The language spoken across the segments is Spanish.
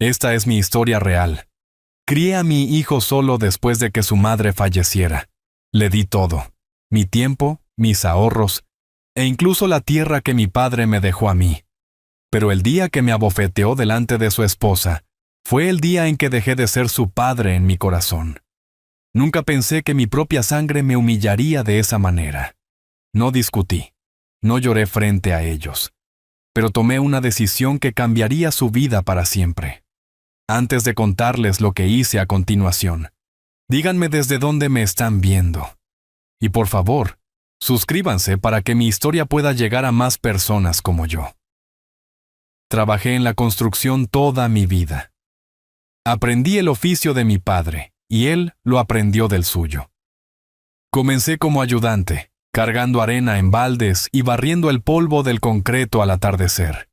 Esta es mi historia real. Crié a mi hijo solo después de que su madre falleciera. Le di todo, mi tiempo, mis ahorros, e incluso la tierra que mi padre me dejó a mí. Pero el día que me abofeteó delante de su esposa, fue el día en que dejé de ser su padre en mi corazón. Nunca pensé que mi propia sangre me humillaría de esa manera. No discutí, no lloré frente a ellos, pero tomé una decisión que cambiaría su vida para siempre. Antes de contarles lo que hice a continuación, díganme desde dónde me están viendo. Y por favor, suscríbanse para que mi historia pueda llegar a más personas como yo. Trabajé en la construcción toda mi vida. Aprendí el oficio de mi padre, y él lo aprendió del suyo. Comencé como ayudante, cargando arena en baldes y barriendo el polvo del concreto al atardecer.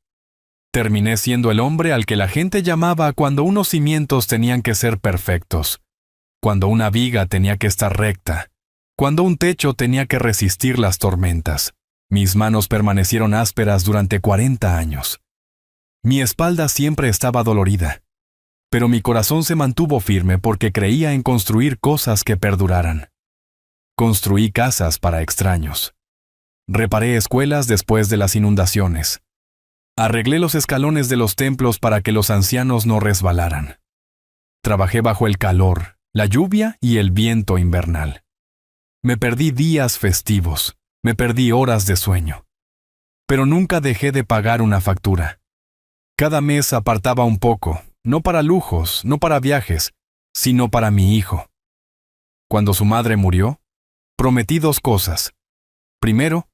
Terminé siendo el hombre al que la gente llamaba cuando unos cimientos tenían que ser perfectos, cuando una viga tenía que estar recta, cuando un techo tenía que resistir las tormentas. Mis manos permanecieron ásperas durante 40 años. Mi espalda siempre estaba dolorida, pero mi corazón se mantuvo firme porque creía en construir cosas que perduraran. Construí casas para extraños. Reparé escuelas después de las inundaciones. Arreglé los escalones de los templos para que los ancianos no resbalaran. Trabajé bajo el calor, la lluvia y el viento invernal. Me perdí días festivos, me perdí horas de sueño. Pero nunca dejé de pagar una factura. Cada mes apartaba un poco, no para lujos, no para viajes, sino para mi hijo. Cuando su madre murió, prometí 2 cosas. Primero,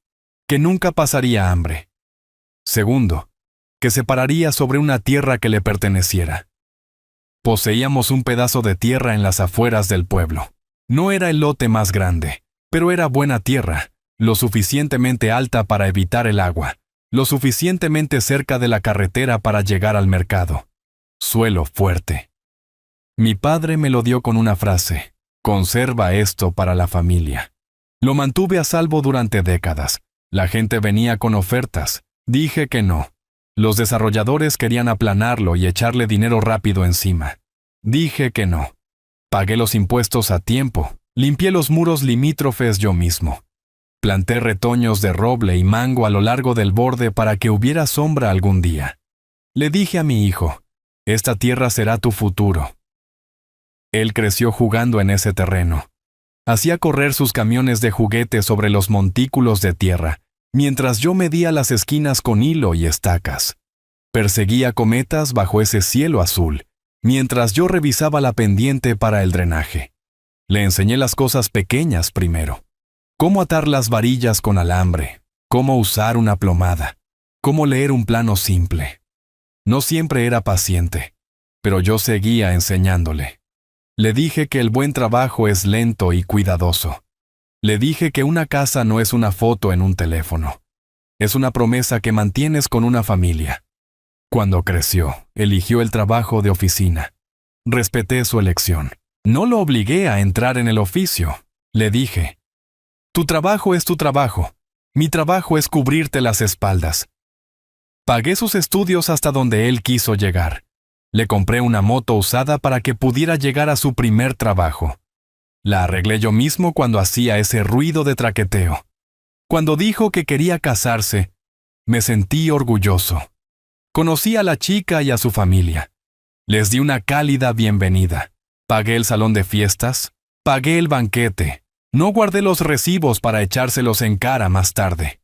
que nunca pasaría hambre. Segundo, que se pararía sobre una tierra que le perteneciera. Poseíamos un pedazo de tierra en las afueras del pueblo. No era el lote más grande, pero era buena tierra, lo suficientemente alta para evitar el agua, lo suficientemente cerca de la carretera para llegar al mercado. Suelo fuerte. Mi padre me lo dio con una frase: conserva esto para la familia. Lo mantuve a salvo durante décadas. La gente venía con ofertas. Dije que no. Los desarrolladores querían aplanarlo y echarle dinero rápido encima. Dije que no. Pagué los impuestos a tiempo. Limpié los muros limítrofes yo mismo. Planté retoños de roble y mango a lo largo del borde para que hubiera sombra algún día. Le dije a mi hijo: esta tierra será tu futuro. Él creció jugando en ese terreno. Hacía correr sus camiones de juguete sobre los montículos de tierra, mientras yo medía las esquinas con hilo y estacas. Perseguía cometas bajo ese cielo azul, mientras yo revisaba la pendiente para el drenaje. Le enseñé las cosas pequeñas primero. Cómo atar las varillas con alambre, cómo usar una plomada, cómo leer un plano simple. No siempre era paciente, pero yo seguía enseñándole. Le dije que el buen trabajo es lento y cuidadoso. Le dije que una casa no es una foto en un teléfono. Es una promesa que mantienes con una familia. Cuando creció, eligió el trabajo de oficina. Respeté su elección. No lo obligué a entrar en el oficio. Le dije: tu trabajo es tu trabajo. Mi trabajo es cubrirte las espaldas. Pagué sus estudios hasta donde él quiso llegar. Le compré una moto usada para que pudiera llegar a su primer trabajo. La arreglé yo mismo cuando hacía ese ruido de traqueteo. Cuando dijo que quería casarse, me sentí orgulloso. Conocí a la chica y a su familia. Les di una cálida bienvenida. Pagué el salón de fiestas, pagué el banquete. No guardé los recibos para echárselos en cara más tarde.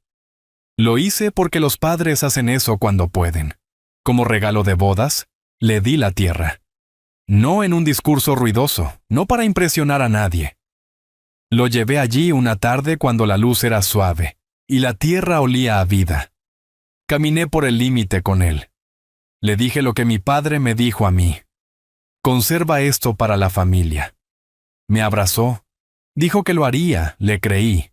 Lo hice porque los padres hacen eso cuando pueden. Como regalo de bodas, le di la tierra. No en un discurso ruidoso, no para impresionar a nadie. Lo llevé allí una tarde cuando la luz era suave y la tierra olía a vida. Caminé por el límite con él. Le dije lo que mi padre me dijo a mí: conserva esto para la familia. Me abrazó. Dijo que lo haría, le creí.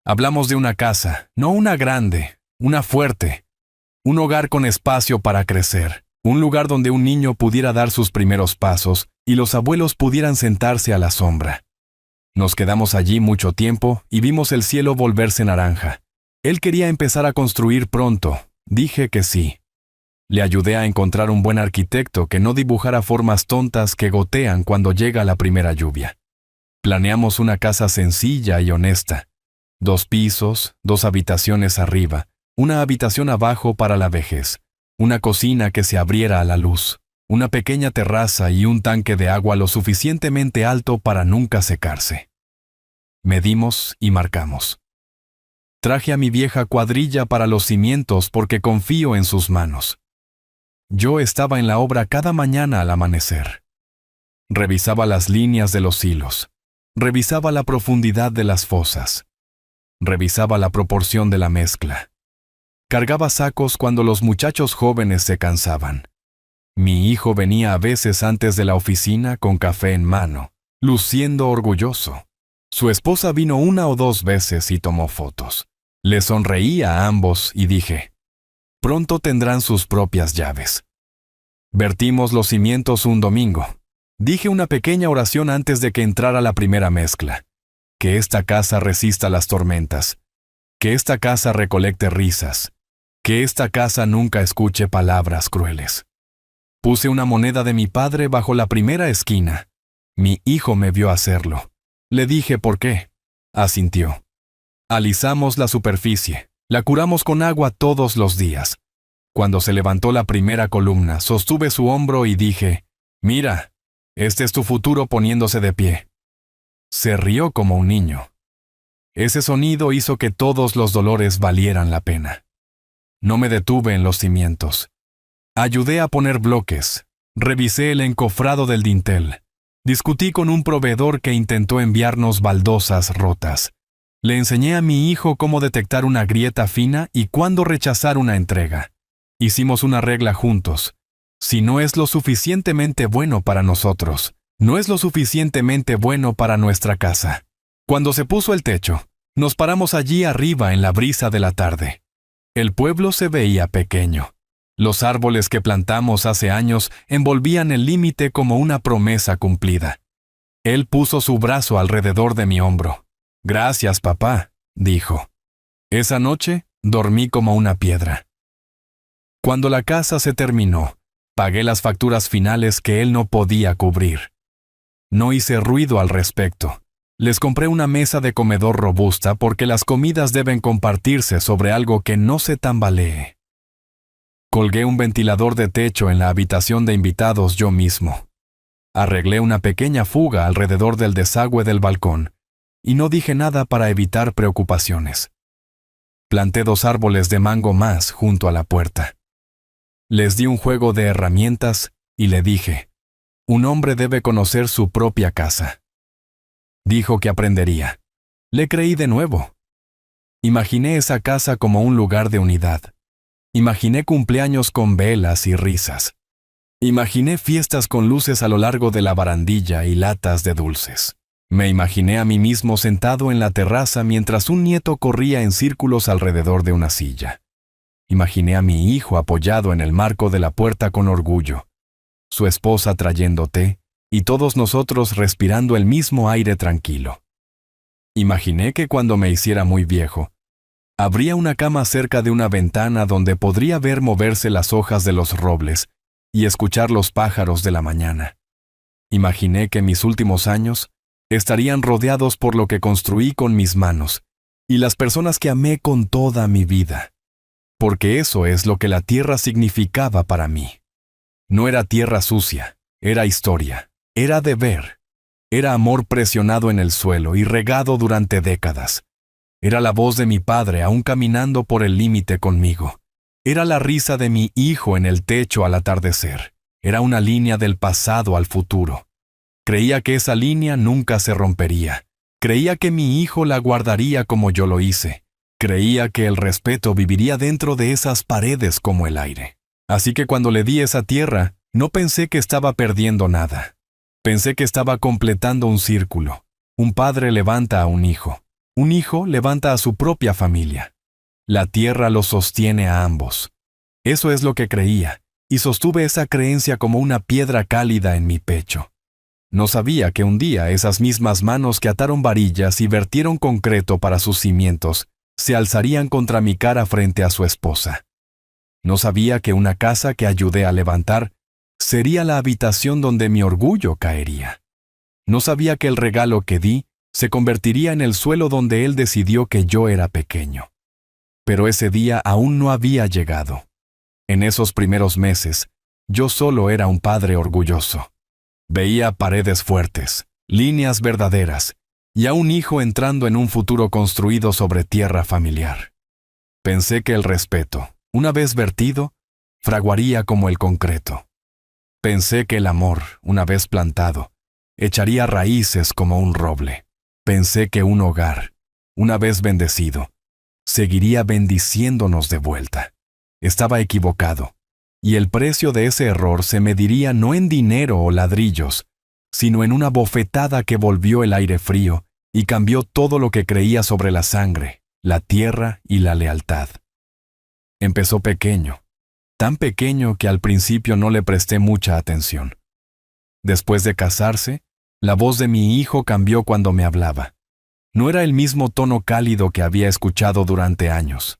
Hablamos de una casa, no una grande, una fuerte. Un hogar con espacio para crecer. Un lugar donde un niño pudiera dar sus primeros pasos y los abuelos pudieran sentarse a la sombra. Nos quedamos allí mucho tiempo y vimos el cielo volverse naranja. Él quería empezar a construir pronto. Dije que sí. Le ayudé a encontrar un buen arquitecto que no dibujara formas tontas que gotean cuando llega la primera lluvia. Planeamos una casa sencilla y honesta. 2 pisos, 2 habitaciones arriba, una habitación abajo para la vejez, una cocina que se abriera a la luz, una pequeña terraza y un tanque de agua lo suficientemente alto para nunca secarse. Medimos y marcamos. Traje a mi vieja cuadrilla para los cimientos porque confío en sus manos. Yo estaba en la obra cada mañana al amanecer. Revisaba las líneas de los hilos. Revisaba la profundidad de las fosas. Revisaba la proporción de la mezcla. Cargaba sacos cuando los muchachos jóvenes se cansaban. Mi hijo venía a veces antes de la oficina con café en mano, luciendo orgulloso. Su esposa vino 1 o 2 veces y tomó fotos. Le sonreí a ambos y dije, pronto tendrán sus propias llaves. Vertimos los cimientos un domingo. Dije una pequeña oración antes de que entrara la primera mezcla. Que esta casa resista las tormentas. Que esta casa recolecte risas. Que esta casa nunca escuche palabras crueles. Puse una moneda de mi padre bajo la primera esquina. Mi hijo me vio hacerlo. Le dije por qué. Asintió. Alisamos la superficie. La curamos con agua todos los días. Cuando se levantó la primera columna, sostuve su hombro y dije, mira, este es tu futuro poniéndose de pie. Se rió como un niño. Ese sonido hizo que todos los dolores valieran la pena. No me detuve en los cimientos. Ayudé a poner bloques. Revisé el encofrado del dintel. Discutí con un proveedor que intentó enviarnos baldosas rotas. Le enseñé a mi hijo cómo detectar una grieta fina y cuándo rechazar una entrega. Hicimos una regla juntos. Si no es lo suficientemente bueno para nosotros, no es lo suficientemente bueno para nuestra casa. Cuando se puso el techo, nos paramos allí arriba en la brisa de la tarde. El pueblo se veía pequeño. Los árboles que plantamos hace años envolvían el límite como una promesa cumplida. Él puso su brazo alrededor de mi hombro. Gracias, papá, dijo. Esa noche dormí como una piedra. Cuando la casa se terminó, pagué las facturas finales que él no podía cubrir. No hice ruido al respecto. Les compré una mesa de comedor robusta porque las comidas deben compartirse sobre algo que no se tambalee. Colgué un ventilador de techo en la habitación de invitados yo mismo. Arreglé una pequeña fuga alrededor del desagüe del balcón y no dije nada para evitar preocupaciones. Planté 2 árboles de mango más junto a la puerta. Les di un juego de herramientas y le dije, un hombre debe conocer su propia casa. Dijo que aprendería. Le creí de nuevo. Imaginé esa casa como un lugar de unidad. Imaginé cumpleaños con velas y risas. Imaginé fiestas con luces a lo largo de la barandilla y latas de dulces. Me imaginé a mí mismo sentado en la terraza mientras un nieto corría en círculos alrededor de una silla. Imaginé a mi hijo apoyado en el marco de la puerta con orgullo, su esposa trayendo té y todos nosotros respirando el mismo aire tranquilo. Imaginé que cuando me hiciera muy viejo, habría una cama cerca de una ventana donde podría ver moverse las hojas de los robles y escuchar los pájaros de la mañana. Imaginé que mis últimos años estarían rodeados por lo que construí con mis manos y las personas que amé con toda mi vida. Porque eso es lo que la tierra significaba para mí. No era tierra sucia, era historia, era deber, era amor presionado en el suelo y regado durante décadas. Era la voz de mi padre aún caminando por el límite conmigo. Era la risa de mi hijo en el techo al atardecer. Era una línea del pasado al futuro. Creía que esa línea nunca se rompería. Creía que mi hijo la guardaría como yo lo hice. Creía que el respeto viviría dentro de esas paredes como el aire. Así que cuando le di esa tierra, no pensé que estaba perdiendo nada. Pensé que estaba completando un círculo. Un padre levanta a un hijo levanta a su propia familia. La tierra los sostiene a ambos. Eso es lo que creía, y sostuve esa creencia como una piedra cálida en mi pecho. No sabía que un día esas mismas manos que ataron varillas y vertieron concreto para sus cimientos se alzarían contra mi cara frente a su esposa. No sabía que una casa que ayudé a levantar sería la habitación donde mi orgullo caería. No sabía que el regalo que di se convertiría en el suelo donde él decidió que yo era pequeño. Pero ese día aún no había llegado. En esos primeros meses, yo solo era un padre orgulloso. Veía paredes fuertes, líneas verdaderas, y a un hijo entrando en un futuro construido sobre tierra familiar. Pensé que el respeto, una vez vertido, fraguaría como el concreto. Pensé que el amor, una vez plantado, echaría raíces como un roble. Pensé que un hogar, una vez bendecido, seguiría bendiciéndonos de vuelta. Estaba equivocado, y el precio de ese error se mediría no en dinero o ladrillos, sino en una bofetada que volvió el aire frío y cambió todo lo que creía sobre la sangre, la tierra y la lealtad. Empezó pequeño, tan pequeño que al principio no le presté mucha atención. Después de casarse, la voz de mi hijo cambió cuando me hablaba. No era el mismo tono cálido que había escuchado durante años.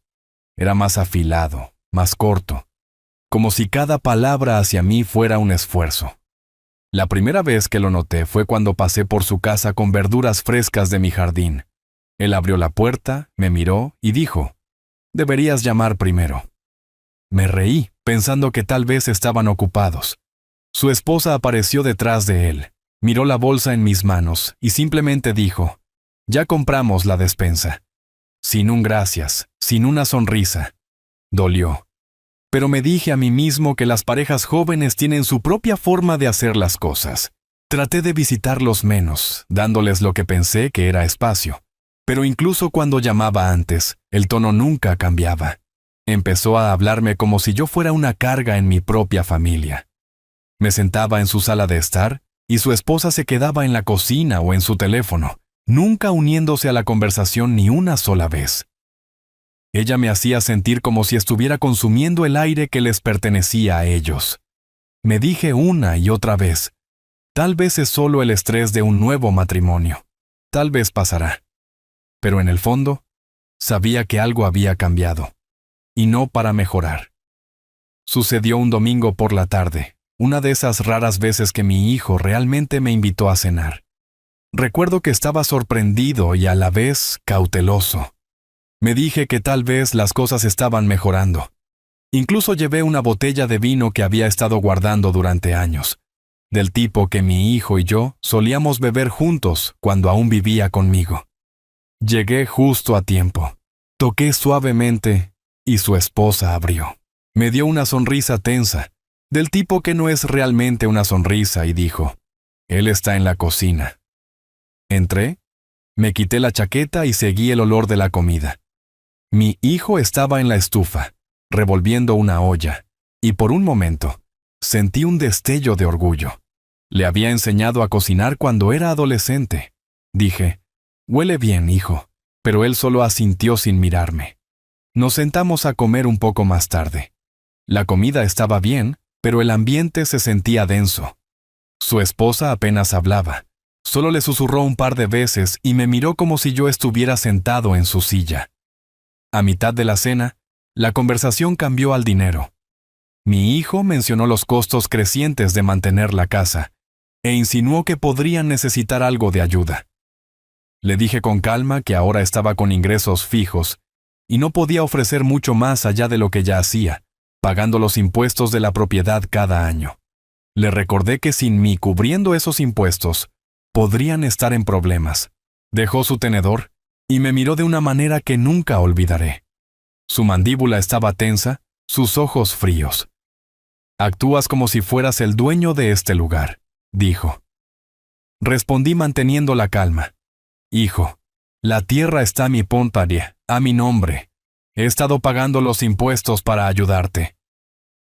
Era más afilado, más corto, como si cada palabra hacia mí fuera un esfuerzo. La primera vez que lo noté fue cuando pasé por su casa con verduras frescas de mi jardín. Él abrió la puerta, me miró y dijo, «Deberías llamar primero». Me reí, pensando que tal vez estaban ocupados. Su esposa apareció detrás de él, miró la bolsa en mis manos y simplemente dijo, «Ya compramos la despensa». Sin un gracias, sin una sonrisa. Dolió. Pero me dije a mí mismo que las parejas jóvenes tienen su propia forma de hacer las cosas. Traté de visitarlos menos, dándoles lo que pensé que era espacio. Pero incluso cuando llamaba antes, el tono nunca cambiaba. Empezó a hablarme como si yo fuera una carga en mi propia familia. Me sentaba en su sala de estar y su esposa se quedaba en la cocina o en su teléfono, nunca uniéndose a la conversación ni una sola vez. Ella me hacía sentir como si estuviera consumiendo el aire que les pertenecía a ellos. Me dije una y otra vez, tal vez es solo el estrés de un nuevo matrimonio. Tal vez pasará. Pero en el fondo, sabía que algo había cambiado. Y no para mejorar. Sucedió un domingo por la tarde, una de esas raras veces que mi hijo realmente me invitó a cenar. Recuerdo que estaba sorprendido y a la vez cauteloso. Me dije que tal vez las cosas estaban mejorando. Incluso llevé una botella de vino que había estado guardando durante años, del tipo que mi hijo y yo solíamos beber juntos cuando aún vivía conmigo. Llegué justo a tiempo. Toqué suavemente y su esposa abrió. Me dio una sonrisa tensa, del tipo que no es realmente una sonrisa, y dijo, «Él está en la cocina». Entré, me quité la chaqueta y seguí el olor de la comida. Mi hijo estaba en la estufa, revolviendo una olla, y por un momento, sentí un destello de orgullo. Le había enseñado a cocinar cuando era adolescente. Dije, «Huele bien, hijo», pero él solo asintió sin mirarme. Nos sentamos a comer un poco más tarde. La comida estaba bien, pero el ambiente se sentía denso. Su esposa apenas hablaba. Solo le susurró un par de veces y me miró como si yo estuviera sentado en su silla. A mitad de la cena, la conversación cambió al dinero. Mi hijo mencionó los costos crecientes de mantener la casa e insinuó que podrían necesitar algo de ayuda. Le dije con calma que ahora estaba con ingresos fijos y no podía ofrecer mucho más allá de lo que ya hacía, pagando los impuestos de la propiedad cada año. Le recordé que sin mí cubriendo esos impuestos, podrían estar en problemas. Dejó su tenedor y me miró de una manera que nunca olvidaré. Su mandíbula estaba tensa, sus ojos fríos. «Actúas como si fueras el dueño de este lugar», dijo. Respondí manteniendo la calma. «Hijo, la tierra está a mi pontaria, a mi nombre. He estado pagando los impuestos para ayudarte.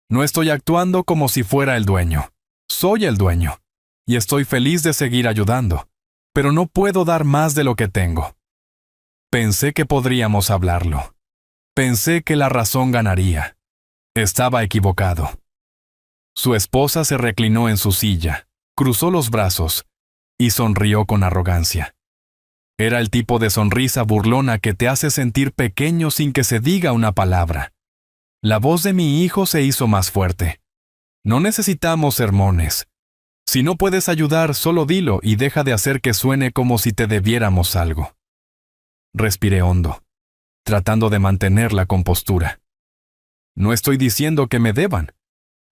No estoy actuando como si fuera el dueño. Soy el dueño, y estoy feliz de seguir ayudando, pero no puedo dar más de lo que tengo». Pensé que podríamos hablarlo. Pensé que la razón ganaría. Estaba equivocado. Su esposa se reclinó en su silla, cruzó los brazos y sonrió con arrogancia. Era el tipo de sonrisa burlona que te hace sentir pequeño sin que se diga una palabra. La voz de mi hijo se hizo más fuerte. No necesitamos sermones. Si no puedes ayudar, solo dilo y deja de hacer que suene como si te debiéramos algo. Respiré hondo, tratando de mantener la compostura. No estoy diciendo que me deban,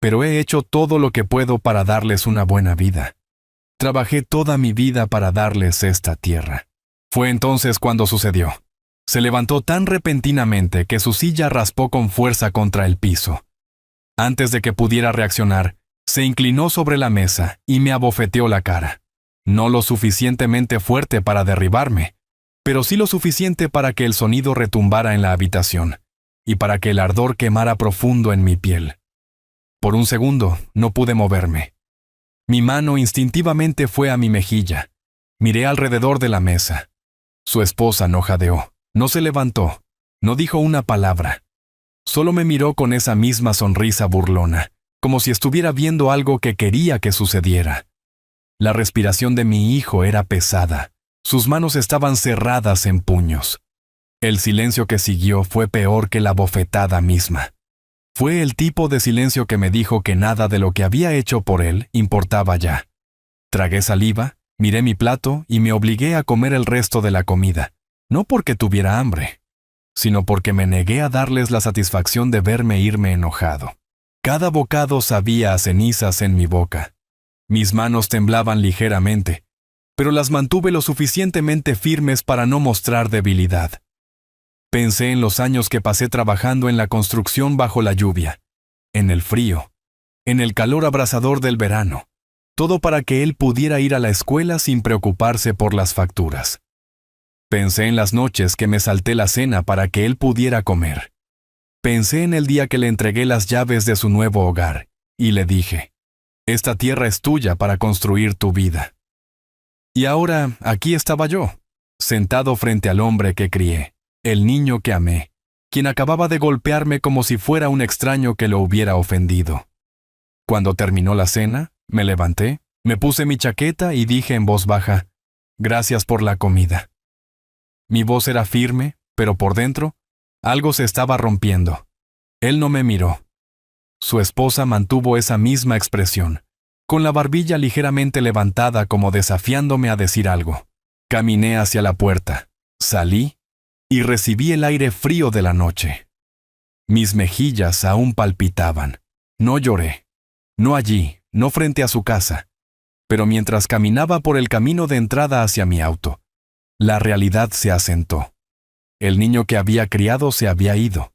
pero he hecho todo lo que puedo para darles una buena vida. Trabajé toda mi vida para darles esta tierra. Fue entonces cuando sucedió. Se levantó tan repentinamente que su silla raspó con fuerza contra el piso. Antes de que pudiera reaccionar, se inclinó sobre la mesa y me abofeteó la cara. No lo suficientemente fuerte para derribarme, pero sí lo suficiente para que el sonido retumbara en la habitación y para que el ardor quemara profundo en mi piel. Por un segundo no pude moverme. Mi mano instintivamente fue a mi mejilla. Miré alrededor de la mesa. Su esposa no jadeó, no se levantó, no dijo una palabra. Solo me miró con esa misma sonrisa burlona, como si estuviera viendo algo que quería que sucediera. La respiración de mi hijo era pesada. Sus manos estaban cerradas en puños. El silencio que siguió fue peor que la bofetada misma. Fue el tipo de silencio que me dijo que nada de lo que había hecho por él importaba ya. Tragué saliva, miré mi plato y me obligué a comer el resto de la comida, no porque tuviera hambre, sino porque me negué a darles la satisfacción de verme irme enojado. Cada bocado sabía a cenizas en mi boca. Mis manos temblaban ligeramente, pero las mantuve lo suficientemente firmes para no mostrar debilidad. Pensé en los años que pasé trabajando en la construcción bajo la lluvia, en el frío, en el calor abrasador del verano, todo para que él pudiera ir a la escuela sin preocuparse por las facturas. Pensé en las noches que me salté la cena para que él pudiera comer. Pensé en el día que le entregué las llaves de su nuevo hogar, y le dije, «Esta tierra es tuya para construir tu vida». Y ahora aquí estaba yo, sentado frente al hombre que crié, el niño que amé, quien acababa de golpearme como si fuera un extraño que lo hubiera ofendido. Cuando terminó la cena, me levanté, me puse mi chaqueta y dije en voz baja, «Gracias por la comida». Mi voz era firme, pero por dentro, algo se estaba rompiendo. Él no me miró. Su esposa mantuvo esa misma expresión, con la barbilla ligeramente levantada como desafiándome a decir algo. Caminé hacia la puerta, salí y recibí el aire frío de la noche. Mis mejillas aún palpitaban. No lloré. No allí, no frente a su casa. Pero mientras caminaba por el camino de entrada hacia mi auto, la realidad se asentó. El niño que había criado se había ido.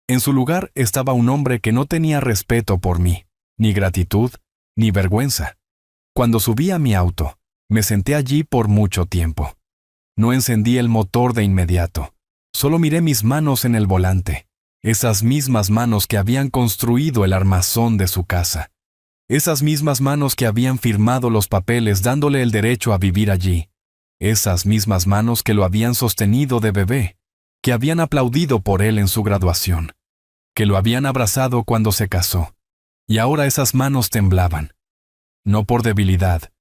En su lugar estaba un hombre que no tenía respeto por mí, ni gratitud, ni vergüenza. Cuando subí a mi auto, me senté allí por mucho tiempo. No encendí el motor de inmediato. Solo miré mis manos en el volante, esas mismas manos que habían construido el armazón de su casa. Esas mismas manos que habían firmado los papeles dándole el derecho a vivir allí. Esas mismas manos que lo habían sostenido de bebé, que habían aplaudido por él en su graduación, que lo habían abrazado cuando se casó. Y ahora esas manos temblaban, no por debilidad,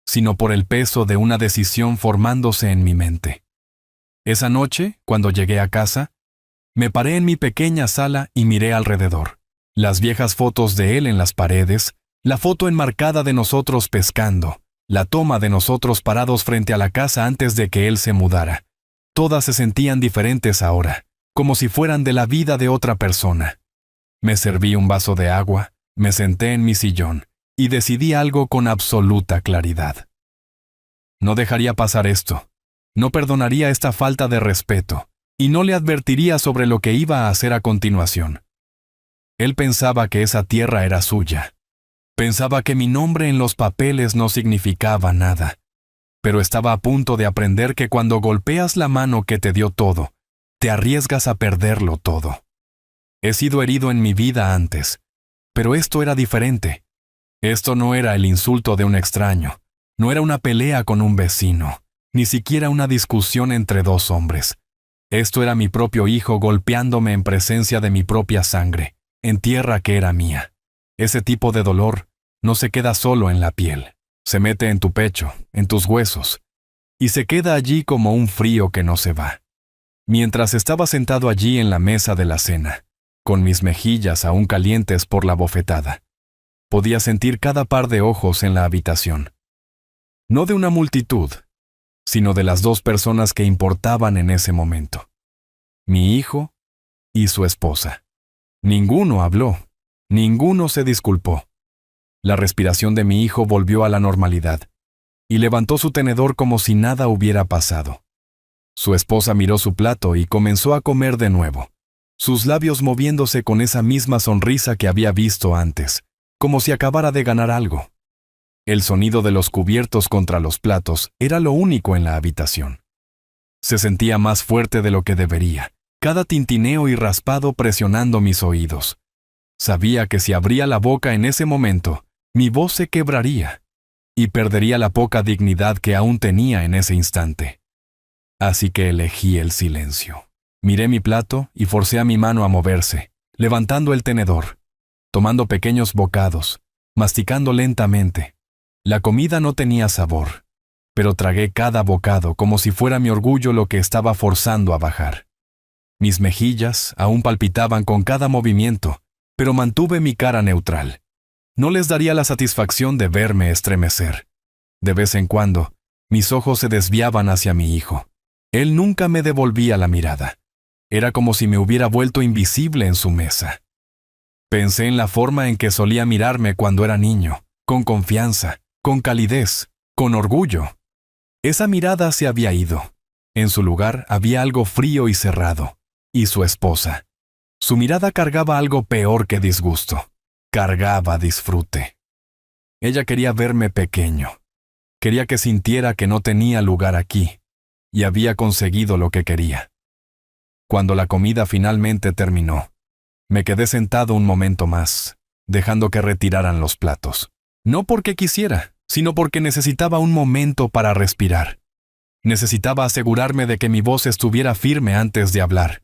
sino por el peso de una decisión formándose en mi mente. Esa noche, cuando llegué a casa, me paré en mi pequeña sala y miré alrededor. Las viejas fotos de él en las paredes, la foto enmarcada de nosotros pescando, la toma de nosotros parados frente a la casa antes de que él se mudara. Todas se sentían diferentes ahora, como si fueran de la vida de otra persona. Me serví un vaso de agua, me senté en mi sillón y decidí algo con absoluta claridad. No dejaría pasar esto. No perdonaría esta falta de respeto y no le advertiría sobre lo que iba a hacer a continuación. Él pensaba que esa tierra era suya. Pensaba que mi nombre en los papeles no significaba nada. Pero estaba a punto de aprender que cuando golpeas la mano que te dio todo, te arriesgas a perderlo todo. He sido herido en mi vida antes, pero esto era diferente. Esto no era el insulto de un extraño, no era una pelea con un vecino, ni siquiera una discusión entre dos hombres. Esto era mi propio hijo golpeándome en presencia de mi propia sangre, en tierra que era mía. Ese tipo de dolor no se queda solo en la piel, se mete en tu pecho, en tus huesos, y se queda allí como un frío que no se va. Mientras estaba sentado allí en la mesa de la cena, con mis mejillas aún calientes por la bofetada. Podía sentir cada par de ojos en la habitación. No de una multitud, sino de las dos personas que importaban en ese momento. Mi hijo y su esposa. Ninguno habló, ninguno se disculpó. La respiración de mi hijo volvió a la normalidad, y levantó su tenedor como si nada hubiera pasado. Su esposa miró su plato y comenzó a comer de nuevo, sus labios moviéndose con esa misma sonrisa que había visto antes, como si acabara de ganar algo. El sonido de los cubiertos contra los platos era lo único en la habitación. Se sentía más fuerte de lo que debería, cada tintineo y raspado presionando mis oídos. Sabía que si abría la boca en ese momento, mi voz se quebraría, y perdería la poca dignidad que aún tenía en ese instante. Así que elegí el silencio. Miré mi plato y forcé a mi mano a moverse, levantando el tenedor, tomando pequeños bocados, masticando lentamente. La comida no tenía sabor, pero tragué cada bocado como si fuera mi orgullo lo que estaba forzando a bajar. Mis mejillas aún palpitaban con cada movimiento, pero mantuve mi cara neutral. No les daría la satisfacción de verme estremecer. De vez en cuando, mis ojos se desviaban hacia mi hijo. Él nunca me devolvía la mirada. Era como si me hubiera vuelto invisible en su mesa. Pensé en la forma en que solía mirarme cuando era niño, con confianza, con calidez, con orgullo. Esa mirada se había ido. En su lugar había algo frío y cerrado. Y su esposa. Su mirada cargaba algo peor que disgusto. Cargaba disfrute. Ella quería verme pequeño. Quería que sintiera que no tenía lugar aquí, y había conseguido lo que quería. Cuando la comida finalmente terminó, me quedé sentado un momento más, dejando que retiraran los platos. No porque quisiera, sino porque necesitaba un momento para respirar. Necesitaba asegurarme de que mi voz estuviera firme antes de hablar.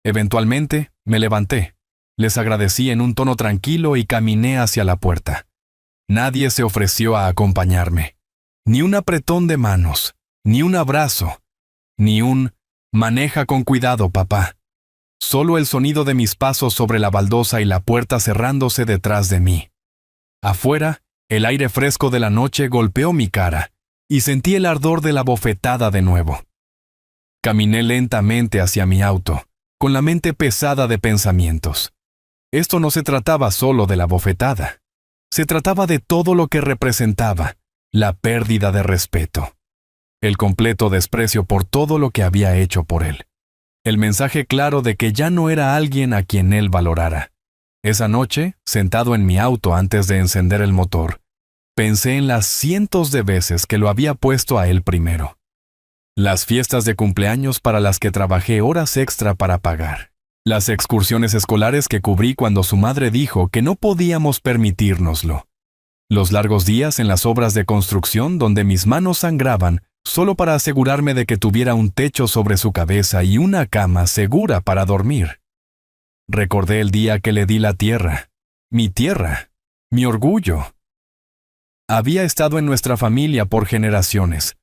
Eventualmente, me levanté. Les agradecí en un tono tranquilo y caminé hacia la puerta. Nadie se ofreció a acompañarme. Ni un apretón de manos, ni un abrazo, ni un «maneja con cuidado, papá». Solo el sonido de mis pasos sobre la baldosa y la puerta cerrándose detrás de mí. Afuera, el aire fresco de la noche golpeó mi cara, y sentí el ardor de la bofetada de nuevo. Caminé lentamente hacia mi auto, con la mente pesada de pensamientos. Esto no se trataba solo de la bofetada. Se trataba de todo lo que representaba, la pérdida de respeto. El completo desprecio por todo lo que había hecho por él. El mensaje claro de que ya no era alguien a quien él valorara. Esa noche, sentado en mi auto antes de encender el motor, pensé en las cientos de veces que lo había puesto a él primero. Las fiestas de cumpleaños para las que trabajé horas extra para pagar. Las excursiones escolares que cubrí cuando su madre dijo que no podíamos permitírnoslo. Los largos días en las obras de construcción donde mis manos sangraban solo para asegurarme de que tuviera un techo sobre su cabeza y una cama segura para dormir. Recordé el día que le di la tierra, mi orgullo. Había estado en nuestra familia por generaciones.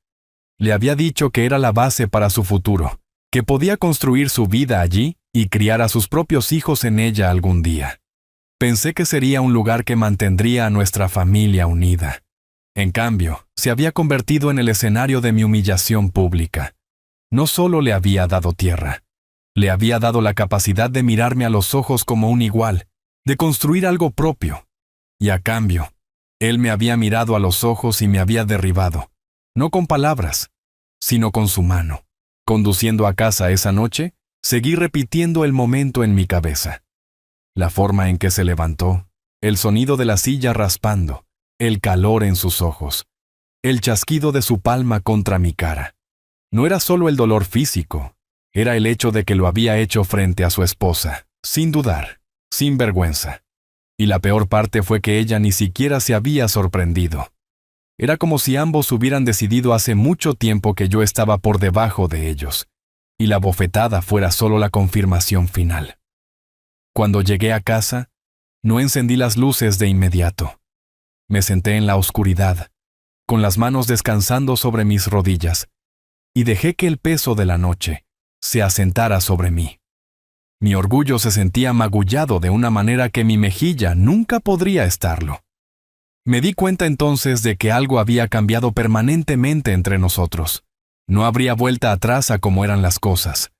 Le había dicho que era la base para su futuro, que podía construir su vida allí y criar a sus propios hijos en ella algún día. Pensé que sería un lugar que mantendría a nuestra familia unida. En cambio, se había convertido en el escenario de mi humillación pública. No solo le había dado tierra, le había dado la capacidad de mirarme a los ojos como un igual, de construir algo propio. Y a cambio, él me había mirado a los ojos y me había derribado, no con palabras, sino con su mano. Conduciendo a casa esa noche, seguí repitiendo el momento en mi cabeza. La forma en que se levantó, el sonido de la silla raspando, el calor en sus ojos, el chasquido de su palma contra mi cara. No era solo el dolor físico, era el hecho de que lo había hecho frente a su esposa, sin dudar, sin vergüenza. Y la peor parte fue que ella ni siquiera se había sorprendido. Era como si ambos hubieran decidido hace mucho tiempo que yo estaba por debajo de ellos, y la bofetada fuera solo la confirmación final. Cuando llegué a casa, no encendí las luces de inmediato. Me senté en la oscuridad, con las manos descansando sobre mis rodillas, y dejé que el peso de la noche se asentara sobre mí. Mi orgullo se sentía magullado de una manera que mi mejilla nunca podría estarlo. Me di cuenta entonces de que algo había cambiado permanentemente entre nosotros. No habría vuelta atrás a cómo eran las cosas.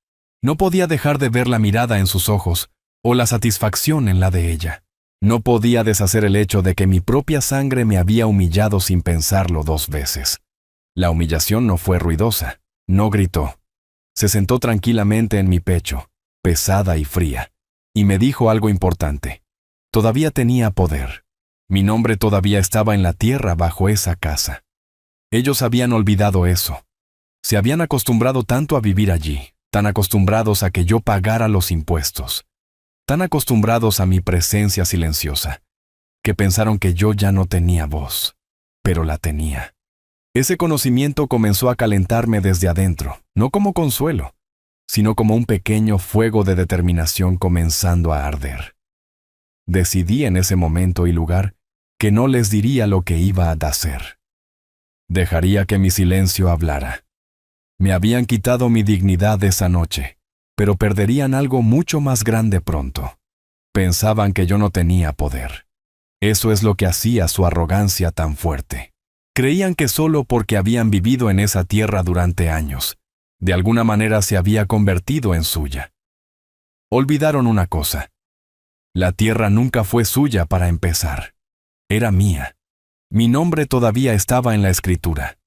No podía dejar de ver la mirada en sus ojos, o la satisfacción en la de ella. No podía deshacer el hecho de que mi propia sangre me había humillado sin pensarlo 2 veces. La humillación no fue ruidosa, no gritó. Se sentó tranquilamente en mi pecho, pesada y fría, y me dijo algo importante. Todavía tenía poder. Mi nombre todavía estaba en la tierra bajo esa casa. Ellos habían olvidado eso. Se habían acostumbrado tanto a vivir allí, tan acostumbrados a que yo pagara los impuestos, tan acostumbrados a mi presencia silenciosa, que pensaron que yo ya no tenía voz, pero la tenía. Ese conocimiento comenzó a calentarme desde adentro, no como consuelo, sino como un pequeño fuego de determinación comenzando a arder. Decidí en ese momento y lugar que no les diría lo que iba a hacer. Dejaría que mi silencio hablara. Me habían quitado mi dignidad esa noche, pero perderían algo mucho más grande pronto. Pensaban que yo no tenía poder. Eso es lo que hacía su arrogancia tan fuerte. Creían que solo porque habían vivido en esa tierra durante años, de alguna manera se había convertido en suya. Olvidaron una cosa. La tierra nunca fue suya para empezar. Era mía. Mi nombre todavía estaba en la escritura.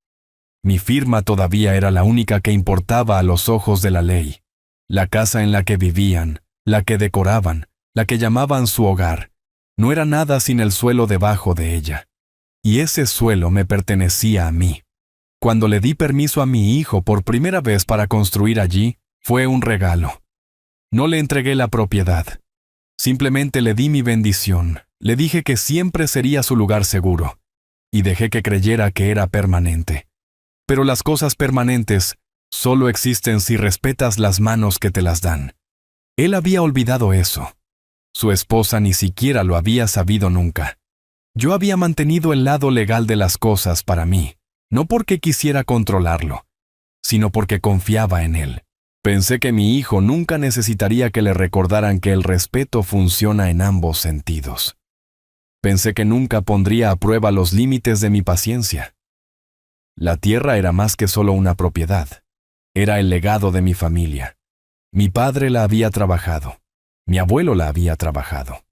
Mi firma todavía era la única que importaba a los ojos de la ley. La casa en la que vivían, la que decoraban, la que llamaban su hogar, no era nada sin el suelo debajo de ella. Y ese suelo me pertenecía a mí. Cuando le di permiso a mi hijo por primera vez para construir allí, fue un regalo. No le entregué la propiedad. Simplemente le di mi bendición, le dije que siempre sería su lugar seguro, y dejé que creyera que era permanente. Pero las cosas permanentes solo existen si respetas las manos que te las dan. Él había olvidado eso. Su esposa ni siquiera lo había sabido nunca. Yo había mantenido el lado legal de las cosas para mí, no porque quisiera controlarlo, sino porque confiaba en él. Pensé que mi hijo nunca necesitaría que le recordaran que el respeto funciona en ambos sentidos. Pensé que nunca pondría a prueba los límites de mi paciencia. La tierra era más que solo una propiedad. Era el legado de mi familia. Mi padre la había trabajado. Mi abuelo la había trabajado.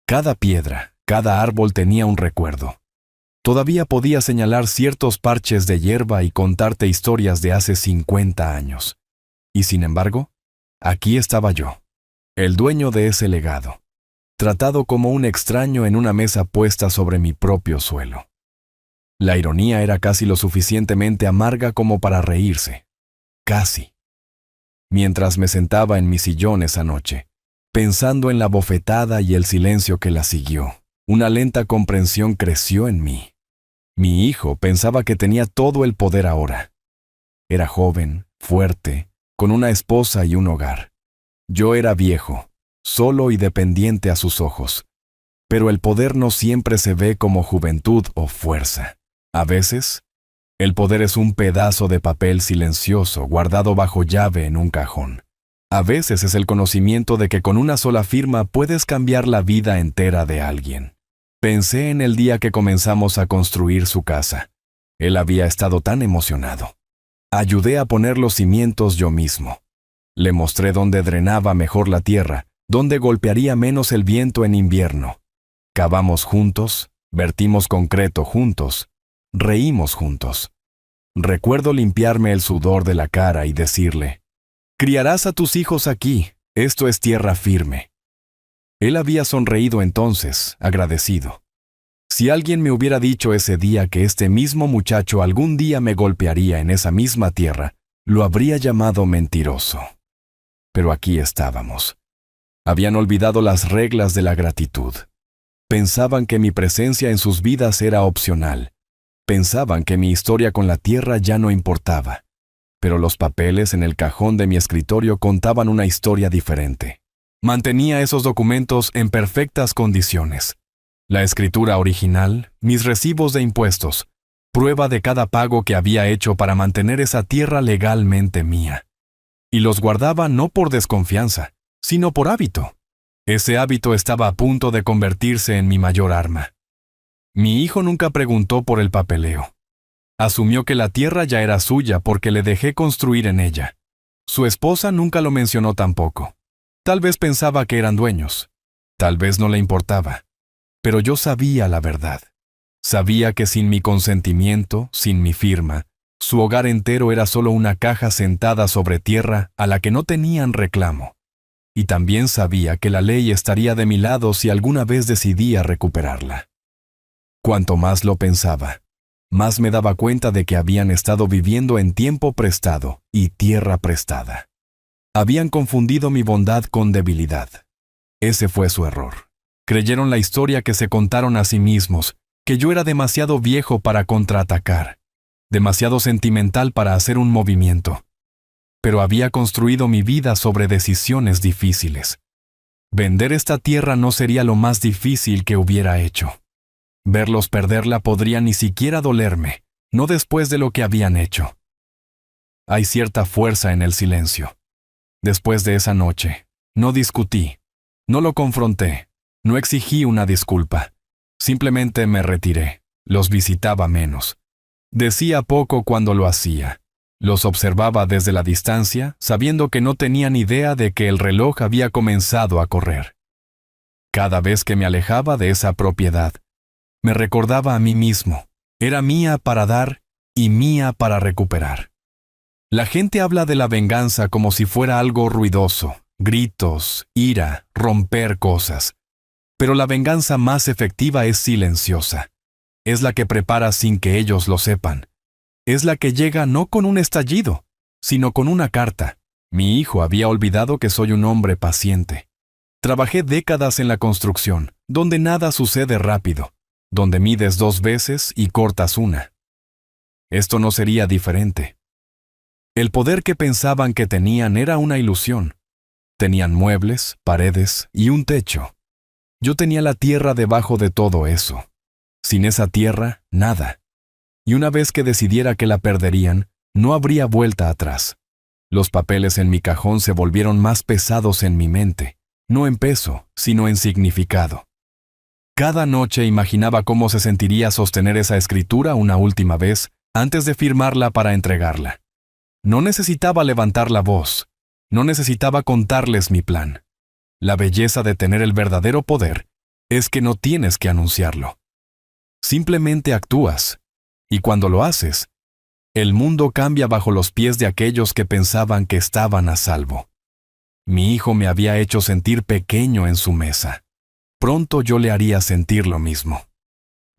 Cada piedra, cada árbol tenía un recuerdo. Todavía podía señalar ciertos parches de hierba y contarte historias de hace 50 años. Y sin embargo, aquí estaba yo, el dueño de ese legado, tratado como un extraño en una mesa puesta sobre mi propio suelo. La ironía era casi lo suficientemente amarga como para reírse. Casi. Mientras me sentaba en mi sillón esa noche, pensando en la bofetada y el silencio que la siguió, una lenta comprensión creció en mí. Mi hijo pensaba que tenía todo el poder ahora. Era joven, fuerte, con una esposa y un hogar. Yo era viejo, solo y dependiente a sus ojos. Pero el poder no siempre se ve como juventud o fuerza. A veces, el poder es un pedazo de papel silencioso guardado bajo llave en un cajón. A veces es el conocimiento de que con una sola firma puedes cambiar la vida entera de alguien. Pensé en el día que comenzamos a construir su casa. Él había estado tan emocionado. Ayudé a poner los cimientos yo mismo. Le mostré dónde drenaba mejor la tierra, dónde golpearía menos el viento en invierno. Cavamos juntos, vertimos concreto juntos, reímos juntos. Recuerdo limpiarme el sudor de la cara y decirle, «Criarás a tus hijos aquí, esto es tierra firme». Él había sonreído entonces, agradecido. Si alguien me hubiera dicho ese día que este mismo muchacho algún día me golpearía en esa misma tierra, lo habría llamado mentiroso. Pero aquí estábamos. Habían olvidado las reglas de la gratitud. Pensaban que mi presencia en sus vidas era opcional. Pensaban que mi historia con la tierra ya no importaba. Pero los papeles en el cajón de mi escritorio contaban una historia diferente. Mantenía esos documentos en perfectas condiciones. La escritura original, mis recibos de impuestos, prueba de cada pago que había hecho para mantener esa tierra legalmente mía. Y los guardaba no por desconfianza, sino por hábito. Ese hábito estaba a punto de convertirse en mi mayor arma. Mi hijo nunca preguntó por el papeleo. Asumió que la tierra ya era suya porque le dejé construir en ella. Su esposa nunca lo mencionó tampoco. Tal vez pensaba que eran dueños. Tal vez no le importaba. Pero yo sabía la verdad. Sabía que sin mi consentimiento, sin mi firma, su hogar entero era solo una caja sentada sobre tierra a la que no tenían reclamo. Y también sabía que la ley estaría de mi lado si alguna vez decidía recuperarla. Cuanto más lo pensaba, más me daba cuenta de que habían estado viviendo en tiempo prestado y tierra prestada. Habían confundido mi bondad con debilidad. Ese fue su error. Creyeron la historia que se contaron a sí mismos, que yo era demasiado viejo para contraatacar, demasiado sentimental para hacer un movimiento. Pero había construido mi vida sobre decisiones difíciles. Vender esta tierra no sería lo más difícil que hubiera hecho. Verlos perderla podría ni siquiera dolerme, no después de lo que habían hecho. Hay cierta fuerza en el silencio. Después de esa noche, no discutí, no lo confronté, no exigí una disculpa. Simplemente me retiré, los visitaba menos. Decía poco cuando lo hacía. Los observaba desde la distancia, sabiendo que no tenían idea de que el reloj había comenzado a correr. Cada vez que me alejaba de esa propiedad, me recordaba a mí mismo. Era mía para dar y mía para recuperar. La gente habla de la venganza como si fuera algo ruidoso, gritos, ira, romper cosas. Pero la venganza más efectiva es silenciosa. Es la que prepara sin que ellos lo sepan. Es la que llega no con un estallido, sino con una carta. Mi hijo había olvidado que soy un hombre paciente. Trabajé décadas en la construcción, donde nada sucede rápido, donde mides 2 veces y cortas una. Esto no sería diferente. El poder que pensaban que tenían era una ilusión. Tenían muebles, paredes y un techo. Yo tenía la tierra debajo de todo eso. Sin esa tierra, nada. Y una vez que decidiera que la perderían, no habría vuelta atrás. Los papeles en mi cajón se volvieron más pesados en mi mente, no en peso, sino en significado. Cada noche imaginaba cómo se sentiría sostener esa escritura una última vez antes de firmarla para entregarla. No necesitaba levantar la voz, no necesitaba contarles mi plan. La belleza de tener el verdadero poder es que no tienes que anunciarlo. Simplemente actúas, y cuando lo haces, el mundo cambia bajo los pies de aquellos que pensaban que estaban a salvo. Mi hijo me había hecho sentir pequeño en su mesa. Pronto yo le haría sentir lo mismo.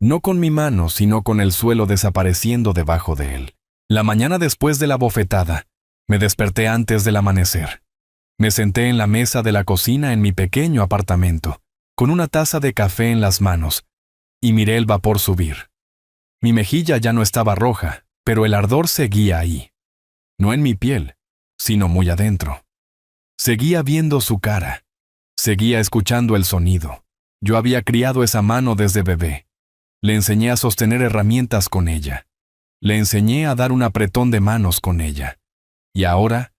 No con mi mano, sino con el suelo desapareciendo debajo de él. La mañana después de la bofetada, me desperté antes del amanecer. Me senté en la mesa de la cocina en mi pequeño apartamento, con una taza de café en las manos, y miré el vapor subir. Mi mejilla ya no estaba roja, pero el ardor seguía ahí. No en mi piel, sino muy adentro. Seguía viendo su cara. Seguía escuchando el sonido. Yo había criado esa mano desde bebé. Le enseñé a sostener herramientas con ella. Le enseñé a dar un apretón de manos con ella. Y ahora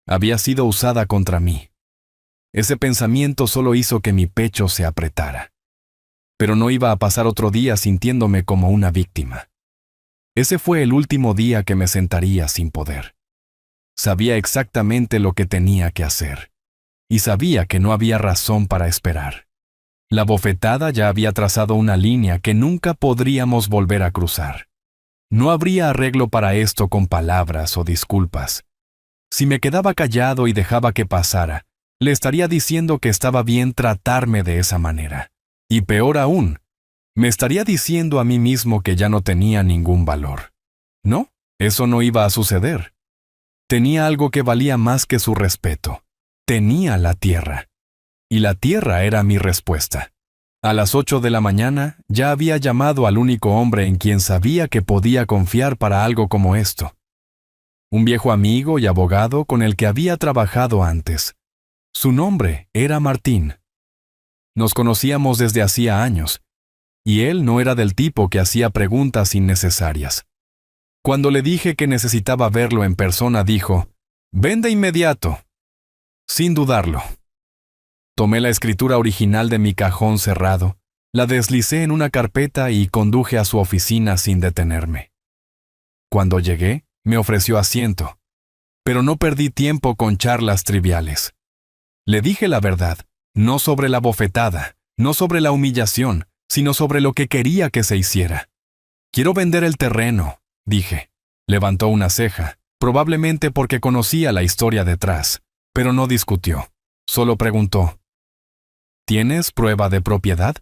había sido usada contra mí. Ese pensamiento solo hizo que mi pecho se apretara. Pero no iba a pasar otro día sintiéndome como una víctima. Ese fue el último día que me sentaría sin poder. Sabía exactamente lo que tenía que hacer. Y sabía que no había razón para esperar. La bofetada ya había trazado una línea que nunca podríamos volver a cruzar. No habría arreglo para esto con palabras o disculpas. Si me quedaba callado y dejaba que pasara, le estaría diciendo que estaba bien tratarme de esa manera. Y peor aún, me estaría diciendo a mí mismo que ya no tenía ningún valor. No, eso no iba a suceder. Tenía algo que valía más que su respeto. Tenía la tierra. Y la tierra era mi respuesta. A las 8 de la mañana ya había llamado al único hombre en quien sabía que podía confiar para algo como esto. Un viejo amigo y abogado con el que había trabajado antes. Su nombre era Martín. Nos conocíamos desde hacía años, y él no era del tipo que hacía preguntas innecesarias. Cuando le dije que necesitaba verlo en persona, dijo, «Ven de inmediato». Sin dudarlo. Tomé la escritura original de mi cajón cerrado, la deslicé en una carpeta y conduje a su oficina sin detenerme. Cuando llegué, me ofreció asiento, pero no perdí tiempo con charlas triviales. Le dije la verdad, no sobre la bofetada, no sobre la humillación, sino sobre lo que quería que se hiciera. Quiero vender el terreno, dije. Levantó una ceja, probablemente porque conocía la historia detrás, pero no discutió. Solo preguntó: ¿tienes prueba de propiedad?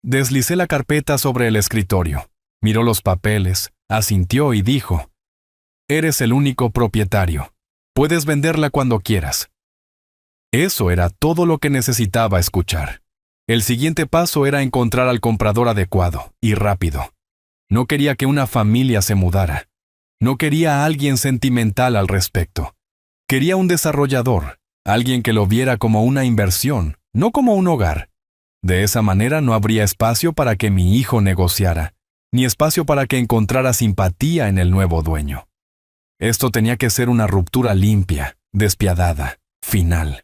Deslicé la carpeta sobre el escritorio, miró los papeles, asintió y dijo: eres el único propietario. Puedes venderla cuando quieras. Eso era todo lo que necesitaba escuchar. El siguiente paso era encontrar al comprador adecuado, y rápido. No quería que una familia se mudara. No quería a alguien sentimental al respecto. Quería un desarrollador, alguien que lo viera como una inversión, no como un hogar. De esa manera no habría espacio para que mi hijo negociara, ni espacio para que encontrara simpatía en el nuevo dueño. Esto tenía que ser una ruptura limpia, despiadada, final.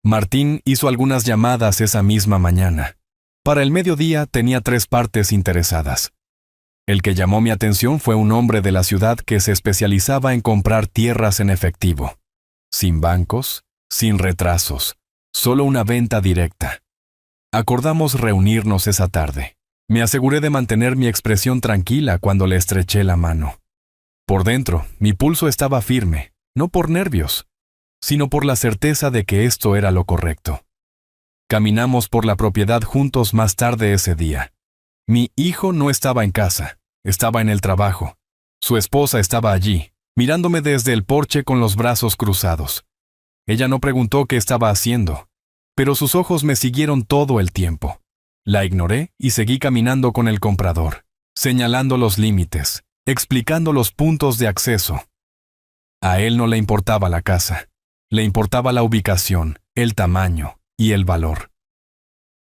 Martín hizo algunas llamadas esa misma mañana. Para el mediodía tenía 3 partes interesadas. El que llamó mi atención fue un hombre de la ciudad que se especializaba en comprar tierras en efectivo. Sin bancos, sin retrasos, solo una venta directa. Acordamos reunirnos esa tarde. Me aseguré de mantener mi expresión tranquila cuando le estreché la mano. Por dentro, mi pulso estaba firme, no por nervios, sino por la certeza de que esto era lo correcto. Caminamos por la propiedad juntos más tarde ese día. Mi hijo no estaba en casa, estaba en el trabajo. Su esposa estaba allí, mirándome desde el porche con los brazos cruzados. Ella no preguntó qué estaba haciendo, pero sus ojos me siguieron todo el tiempo. La ignoré y seguí caminando con el comprador, señalando los límites, explicando los puntos de acceso. A él no le importaba la casa. Le importaba la ubicación, el tamaño y el valor.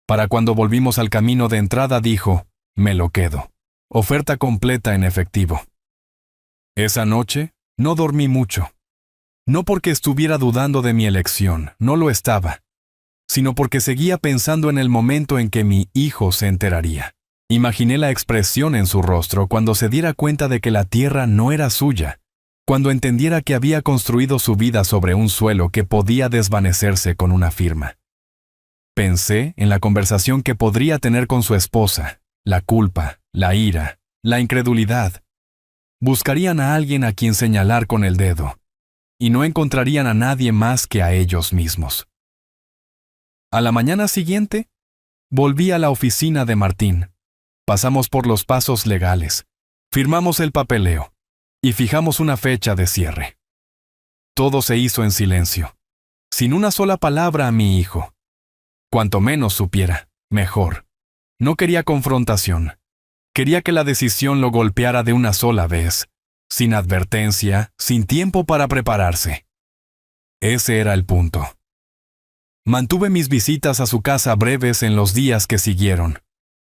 Para cuando volvimos al camino de entrada dijo: me lo quedo. Oferta completa en efectivo. Esa noche no dormí mucho. No porque estuviera dudando de mi elección, no lo estaba, sino porque seguía pensando en el momento en que mi hijo se enteraría. Imaginé la expresión en su rostro cuando se diera cuenta de que la tierra no era suya, cuando entendiera que había construido su vida sobre un suelo que podía desvanecerse con una firma. Pensé en la conversación que podría tener con su esposa, la culpa, la ira, la incredulidad. Buscarían a alguien a quien señalar con el dedo, y no encontrarían a nadie más que a ellos mismos. A la mañana siguiente, volví a la oficina de Martín. Pasamos por los pasos legales, firmamos el papeleo y fijamos una fecha de cierre. Todo se hizo en silencio, sin una sola palabra a mi hijo. Cuanto menos supiera, mejor. No quería confrontación. Quería que la decisión lo golpeara de una sola vez, sin advertencia, sin tiempo para prepararse. Ese era el punto. Mantuve mis visitas a su casa breves en los días que siguieron.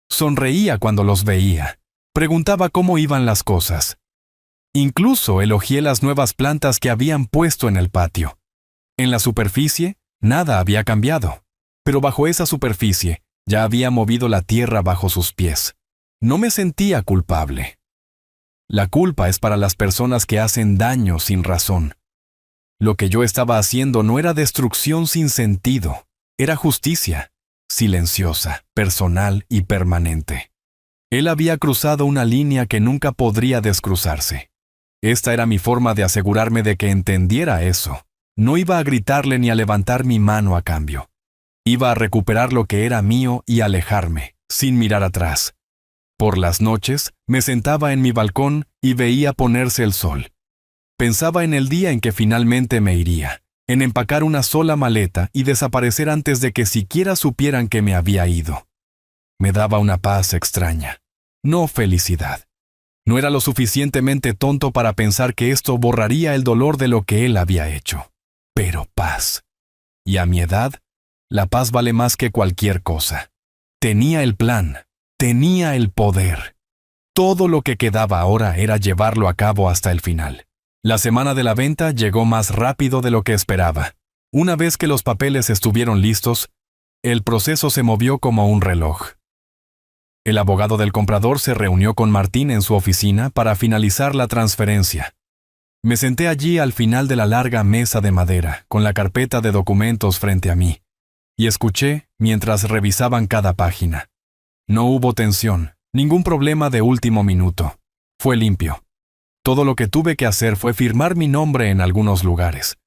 Sonreía cuando los veía. Preguntaba cómo iban las cosas. Incluso elogié las nuevas plantas que habían puesto en el patio. En la superficie, nada había cambiado, pero bajo esa superficie ya había movido la tierra bajo sus pies. No me sentía culpable. La culpa es para las personas que hacen daño sin razón. Lo que yo estaba haciendo no era destrucción sin sentido, era justicia, silenciosa, personal y permanente. Él había cruzado una línea que nunca podría descruzarse. Esta era mi forma de asegurarme de que entendiera eso. No iba a gritarle ni a levantar mi mano a cambio. Iba a recuperar lo que era mío y alejarme, sin mirar atrás. Por las noches, me sentaba en mi balcón y veía ponerse el sol. Pensaba en el día en que finalmente me iría, en empacar una sola maleta y desaparecer antes de que siquiera supieran que me había ido. Me daba una paz extraña, no felicidad. No era lo suficientemente tonto para pensar que esto borraría el dolor de lo que él había hecho. Pero paz. Y a mi edad, la paz vale más que cualquier cosa. Tenía el plan, tenía el poder. Todo lo que quedaba ahora era llevarlo a cabo hasta el final. La semana de la venta llegó más rápido de lo que esperaba. Una vez que los papeles estuvieron listos, el proceso se movió como un reloj. El abogado del comprador se reunió con Martín en su oficina para finalizar la transferencia. Me senté allí al final de la larga mesa de madera, con la carpeta de documentos frente a mí, y escuché mientras revisaban cada página. No hubo tensión, ningún problema de último minuto. Fue limpio. Todo lo que tuve que hacer fue firmar mi nombre en algunos lugares.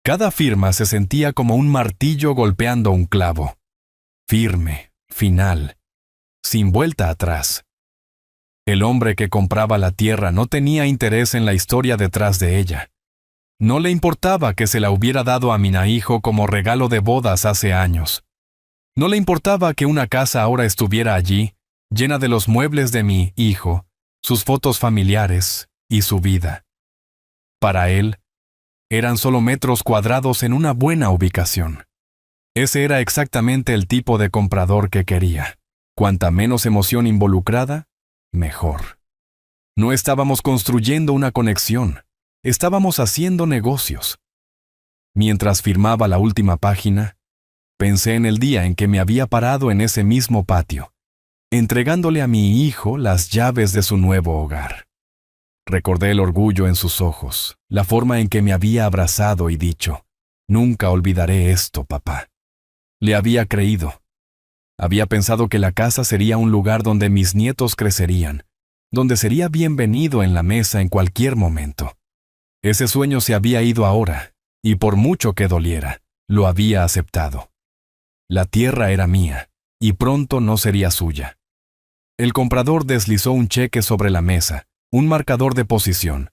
Cada firma se sentía como un martillo golpeando un clavo. Firme, final, sin vuelta atrás. El hombre que compraba la tierra no tenía interés en la historia detrás de ella. No le importaba que se la hubiera dado a mi hijo como regalo de bodas hace años. No le importaba que una casa ahora estuviera allí, llena de los muebles de mi hijo, sus fotos familiares y su vida. Para él, eran solo metros cuadrados en una buena ubicación. Ese era exactamente el tipo de comprador que quería. Cuanta menos emoción involucrada, mejor. No estábamos construyendo una conexión, estábamos haciendo negocios. Mientras firmaba la última página, pensé en el día en que me había parado en ese mismo patio, entregándole a mi hijo las llaves de su nuevo hogar. Recordé el orgullo en sus ojos, la forma en que me había abrazado y dicho, «Nunca olvidaré esto, papá». Le había creído. Había pensado que la casa sería un lugar donde mis nietos crecerían, donde sería bienvenido en la mesa en cualquier momento. Ese sueño se había ido ahora, y por mucho que doliera, lo había aceptado. La tierra era mía, y pronto no sería suya. El comprador deslizó un cheque sobre la mesa, un marcador de posición,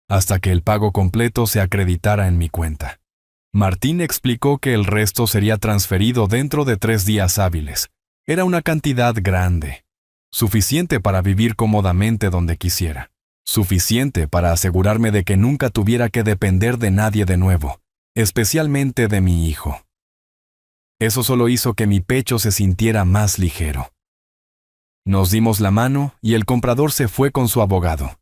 hasta que el pago completo se acreditara en mi cuenta. Martín explicó que el resto sería transferido dentro de 3 días hábiles. Era una cantidad grande, suficiente para vivir cómodamente donde quisiera, suficiente para asegurarme de que nunca tuviera que depender de nadie de nuevo, especialmente de mi hijo. Eso solo hizo que mi pecho se sintiera más ligero. Nos dimos la mano y el comprador se fue con su abogado.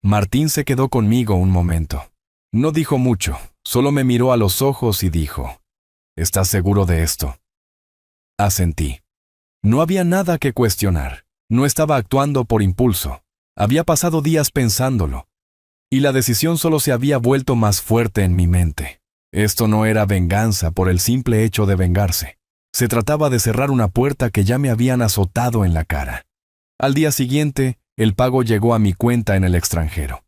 Martín se quedó conmigo un momento. No dijo mucho, solo me miró a los ojos y dijo, «¿Estás seguro de esto?» Asentí. No había nada que cuestionar. No estaba actuando por impulso. Había pasado días pensándolo. Y la decisión solo se había vuelto más fuerte en mi mente. Esto no era venganza por el simple hecho de vengarse. Se trataba de cerrar una puerta que ya me habían azotado en la cara. Al día siguiente, el pago llegó a mi cuenta en el extranjero.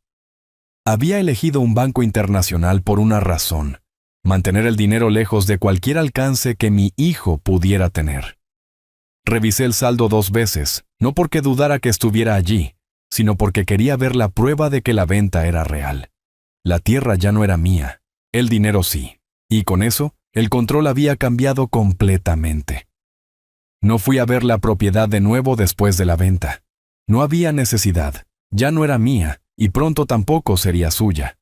Había elegido un banco internacional por una razón: mantener el dinero lejos de cualquier alcance que mi hijo pudiera tener. Revisé el saldo 2 veces, no porque dudara que estuviera allí, sino porque quería ver la prueba de que la venta era real. La tierra ya no era mía, el dinero sí, y con eso, el control había cambiado completamente. No fui a ver la propiedad de nuevo después de la venta. No había necesidad, ya no era mía, y pronto tampoco sería suya.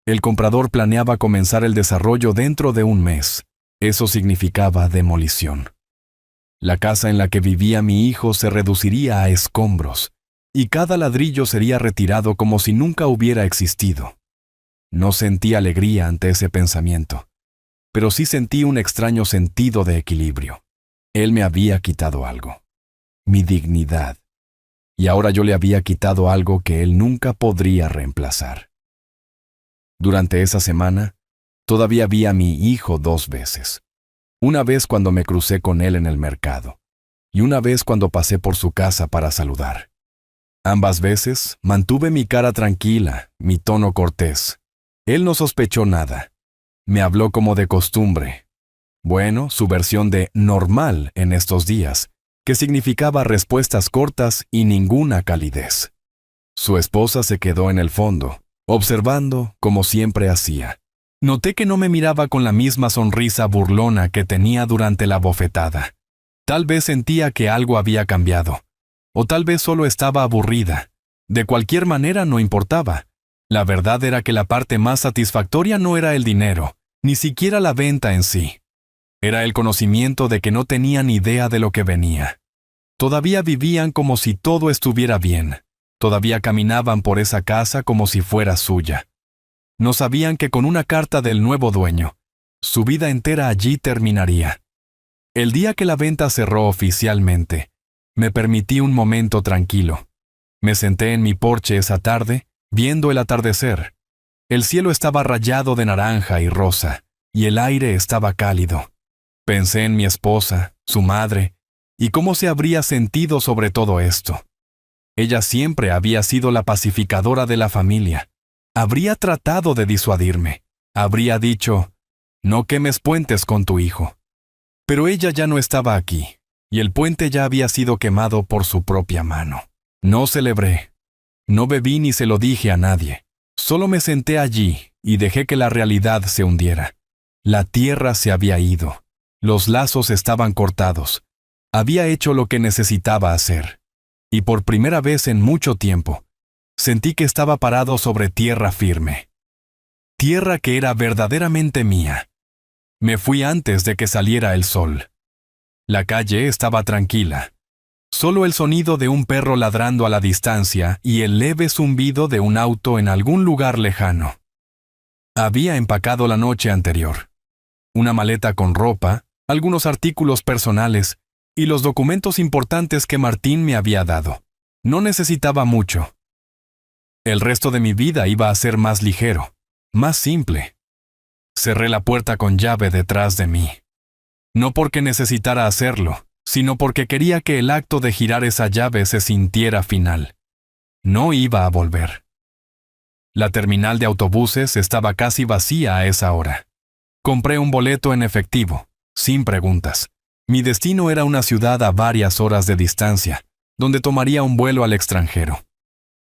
El comprador planeaba comenzar el desarrollo dentro de 1 mes. Eso significaba demolición. La casa en la que vivía mi hijo se reduciría a escombros, y cada ladrillo sería retirado como si nunca hubiera existido. No sentí alegría ante ese pensamiento, pero sí sentí un extraño sentido de equilibrio. Él me había quitado algo, mi dignidad, y ahora yo le había quitado algo que él nunca podría reemplazar. Durante esa semana, todavía vi a mi hijo 2 veces. Una vez cuando me crucé con él en el mercado, y una vez cuando pasé por su casa para saludar. Ambas veces mantuve mi cara tranquila, mi tono cortés. Él no sospechó nada. Me habló como de costumbre. Bueno, su versión de normal en estos días, que significaba respuestas cortas y ninguna calidez. Su esposa se quedó en el fondo, observando como siempre hacía. Noté que no me miraba con la misma sonrisa burlona que tenía durante la bofetada. Tal vez sentía que algo había cambiado, o tal vez solo estaba aburrida. De cualquier manera no importaba. La verdad era que la parte más satisfactoria no era el dinero, ni siquiera la venta en sí. Era el conocimiento de que no tenían idea de lo que venía. Todavía vivían como si todo estuviera bien. Todavía caminaban por esa casa como si fuera suya. No sabían que con una carta del nuevo dueño, Su vida entera allí terminaría. El día que la venta cerró oficialmente, me permití un momento tranquilo. Me senté en mi porche esa tarde, viendo el atardecer. El cielo estaba rayado de naranja y rosa, y el aire estaba cálido. Pensé en mi esposa, su madre, y cómo se habría sentido sobre todo esto. Ella siempre había sido la pacificadora de la familia. Habría tratado de disuadirme. Habría dicho, no quemes puentes con tu hijo. Pero ella ya no estaba aquí, y el puente ya había sido quemado por su propia mano. No celebré. No bebí ni se lo dije a nadie. Solo me senté allí y dejé que la realidad se hundiera. La tierra se había ido. Los lazos estaban cortados. Había hecho lo que necesitaba hacer. Y por primera vez en mucho tiempo, sentí que estaba parado sobre tierra firme. Tierra que era verdaderamente mía. Me fui antes de que saliera el sol. La calle estaba tranquila. Solo el sonido de un perro ladrando a la distancia y el leve zumbido de un auto en algún lugar lejano. Había empacado la noche anterior. Una maleta con ropa, algunos artículos personales y los documentos importantes que Martín me había dado. No necesitaba mucho. El resto de mi vida iba a ser más ligero, más simple. Cerré la puerta con llave detrás de mí. No porque necesitara hacerlo, sino porque quería que el acto de girar esa llave se sintiera final. No iba a volver. La terminal de autobuses estaba casi vacía a esa hora. Compré un boleto en efectivo, sin preguntas. Mi destino era una ciudad a varias horas de distancia, donde tomaría un vuelo al extranjero.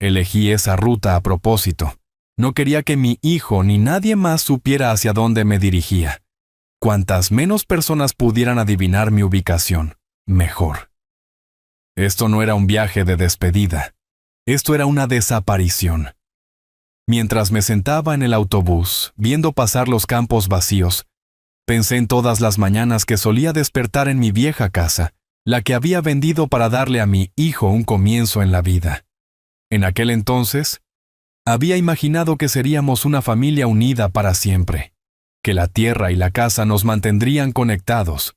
Elegí esa ruta a propósito. No quería que mi hijo ni nadie más supiera hacia dónde me dirigía. Cuantas menos personas pudieran adivinar mi ubicación, mejor. Esto no era un viaje de despedida. Esto era una desaparición. Mientras me sentaba en el autobús, viendo pasar los campos vacíos, pensé en todas las mañanas que solía despertar en mi vieja casa, la que había vendido para darle a mi hijo un comienzo en la vida. En aquel entonces, había imaginado que seríamos una familia unida para siempre, que la tierra y la casa nos mantendrían conectados.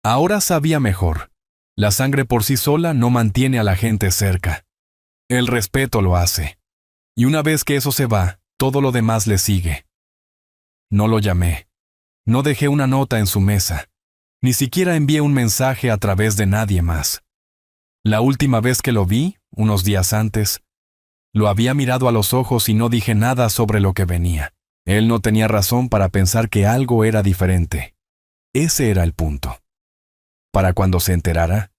Ahora sabía mejor. La sangre por sí sola no mantiene a la gente cerca. El respeto lo hace. Y una vez que eso se va, todo lo demás le sigue. No lo llamé. No dejé una nota en su mesa. Ni siquiera envié un mensaje a través de nadie más. La última vez que lo vi, unos días antes, lo había mirado a los ojos y no dije nada sobre lo que venía. Él no tenía razón para pensar que algo era diferente. Ese era el punto. Para cuando se enterara,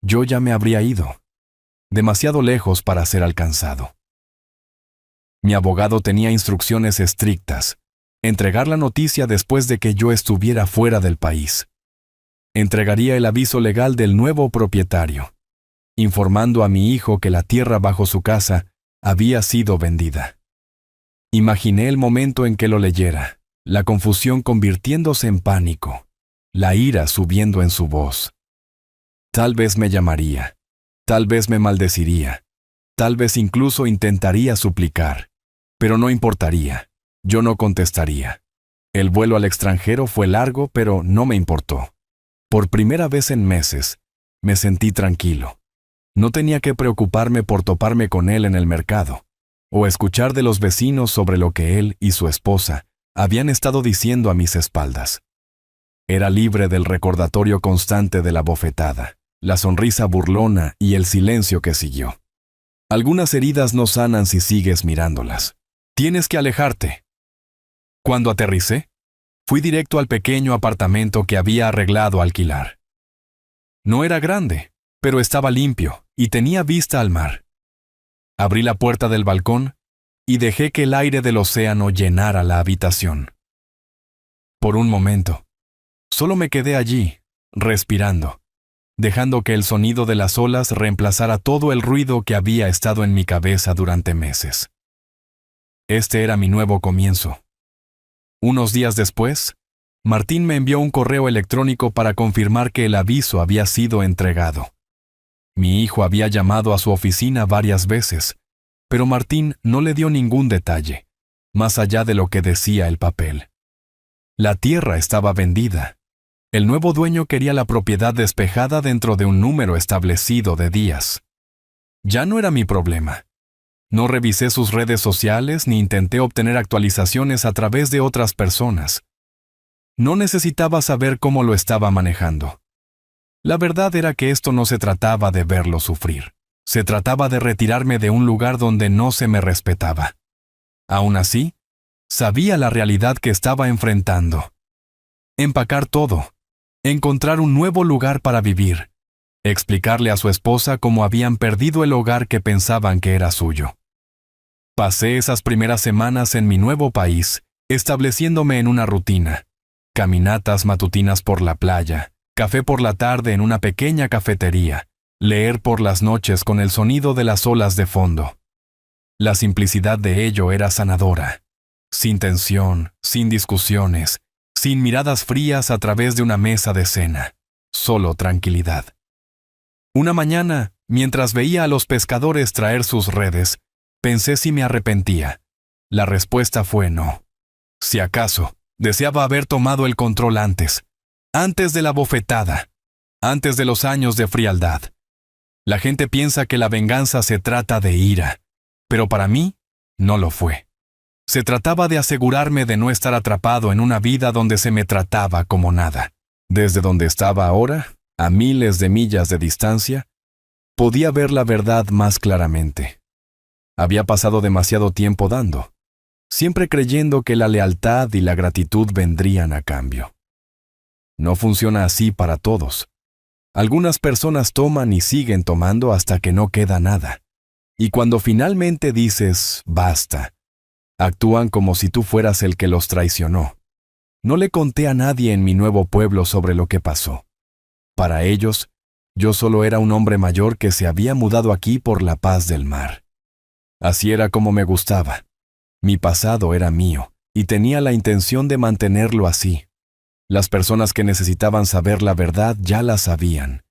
yo ya me habría ido. Demasiado lejos para ser alcanzado. Mi abogado tenía instrucciones estrictas. Entregar la noticia después de que yo estuviera fuera del país. Entregaría el aviso legal del nuevo propietario, informando a mi hijo que la tierra bajo su casa había sido vendida. Imaginé el momento en que lo leyera, la confusión convirtiéndose en pánico, la ira subiendo en su voz. Tal vez me llamaría, tal vez me maldeciría, tal vez incluso intentaría suplicar, pero no importaría, yo no contestaría. El vuelo al extranjero fue largo, pero no me importó. Por primera vez en meses, me sentí tranquilo. No tenía que preocuparme por toparme con él en el mercado, o escuchar de los vecinos sobre lo que él y su esposa habían estado diciendo a mis espaldas. Era libre del recordatorio constante de la bofetada, la sonrisa burlona y el silencio que siguió. Algunas heridas no sanan si sigues mirándolas. Tienes que alejarte. Cuando aterricé, fui directo al pequeño apartamento que había arreglado alquilar. No era grande, pero estaba limpio y tenía vista al mar. Abrí la puerta del balcón y dejé que el aire del océano llenara la habitación. Por un momento, solo me quedé allí, respirando, dejando que el sonido de las olas reemplazara todo el ruido que había estado en mi cabeza durante meses. Este era mi nuevo comienzo. Unos días después, Martín me envió un correo electrónico para confirmar que el aviso había sido entregado. Mi hijo había llamado a su oficina varias veces, pero Martín no le dio ningún detalle, más allá de lo que decía el papel. La tierra estaba vendida. El nuevo dueño quería la propiedad despejada dentro de un número establecido de días. Ya no era mi problema. No revisé sus redes sociales ni intenté obtener actualizaciones a través de otras personas. No necesitaba saber cómo lo estaba manejando. La verdad era que esto no se trataba de verlo sufrir. Se trataba de retirarme de un lugar donde no se me respetaba. Aún así, sabía la realidad que estaba enfrentando. Empacar todo, encontrar un nuevo lugar para vivir, explicarle a su esposa cómo habían perdido el hogar que pensaban que era suyo. Pasé esas primeras semanas en mi nuevo país, estableciéndome en una rutina. Caminatas matutinas por la playa, café por la tarde en una pequeña cafetería, leer por las noches con el sonido de las olas de fondo. La simplicidad de ello era sanadora. Sin tensión, sin discusiones, sin miradas frías a través de una mesa de cena. Solo tranquilidad. Una mañana, mientras veía a los pescadores traer sus redes, pensé si me arrepentía. La respuesta fue no. Si acaso, deseaba haber tomado el control antes de la bofetada, antes de los años de frialdad. La gente piensa que la venganza se trata de ira, pero para mí, no lo fue. Se trataba de asegurarme de no estar atrapado en una vida donde se me trataba como nada. Desde donde estaba ahora, a miles de millas de distancia, podía ver la verdad más claramente. Había pasado demasiado tiempo dando, siempre creyendo que la lealtad y la gratitud vendrían a cambio. No funciona así para todos. Algunas personas toman y siguen tomando hasta que no queda nada. Y cuando finalmente dices, basta, actúan como si tú fueras el que los traicionó. No le conté a nadie en mi nuevo pueblo sobre lo que pasó. Para ellos, yo solo era un hombre mayor que se había mudado aquí por la paz del mar. Así era como me gustaba. Mi pasado era mío, y tenía la intención de mantenerlo así. Las personas que necesitaban saber la verdad ya la sabían,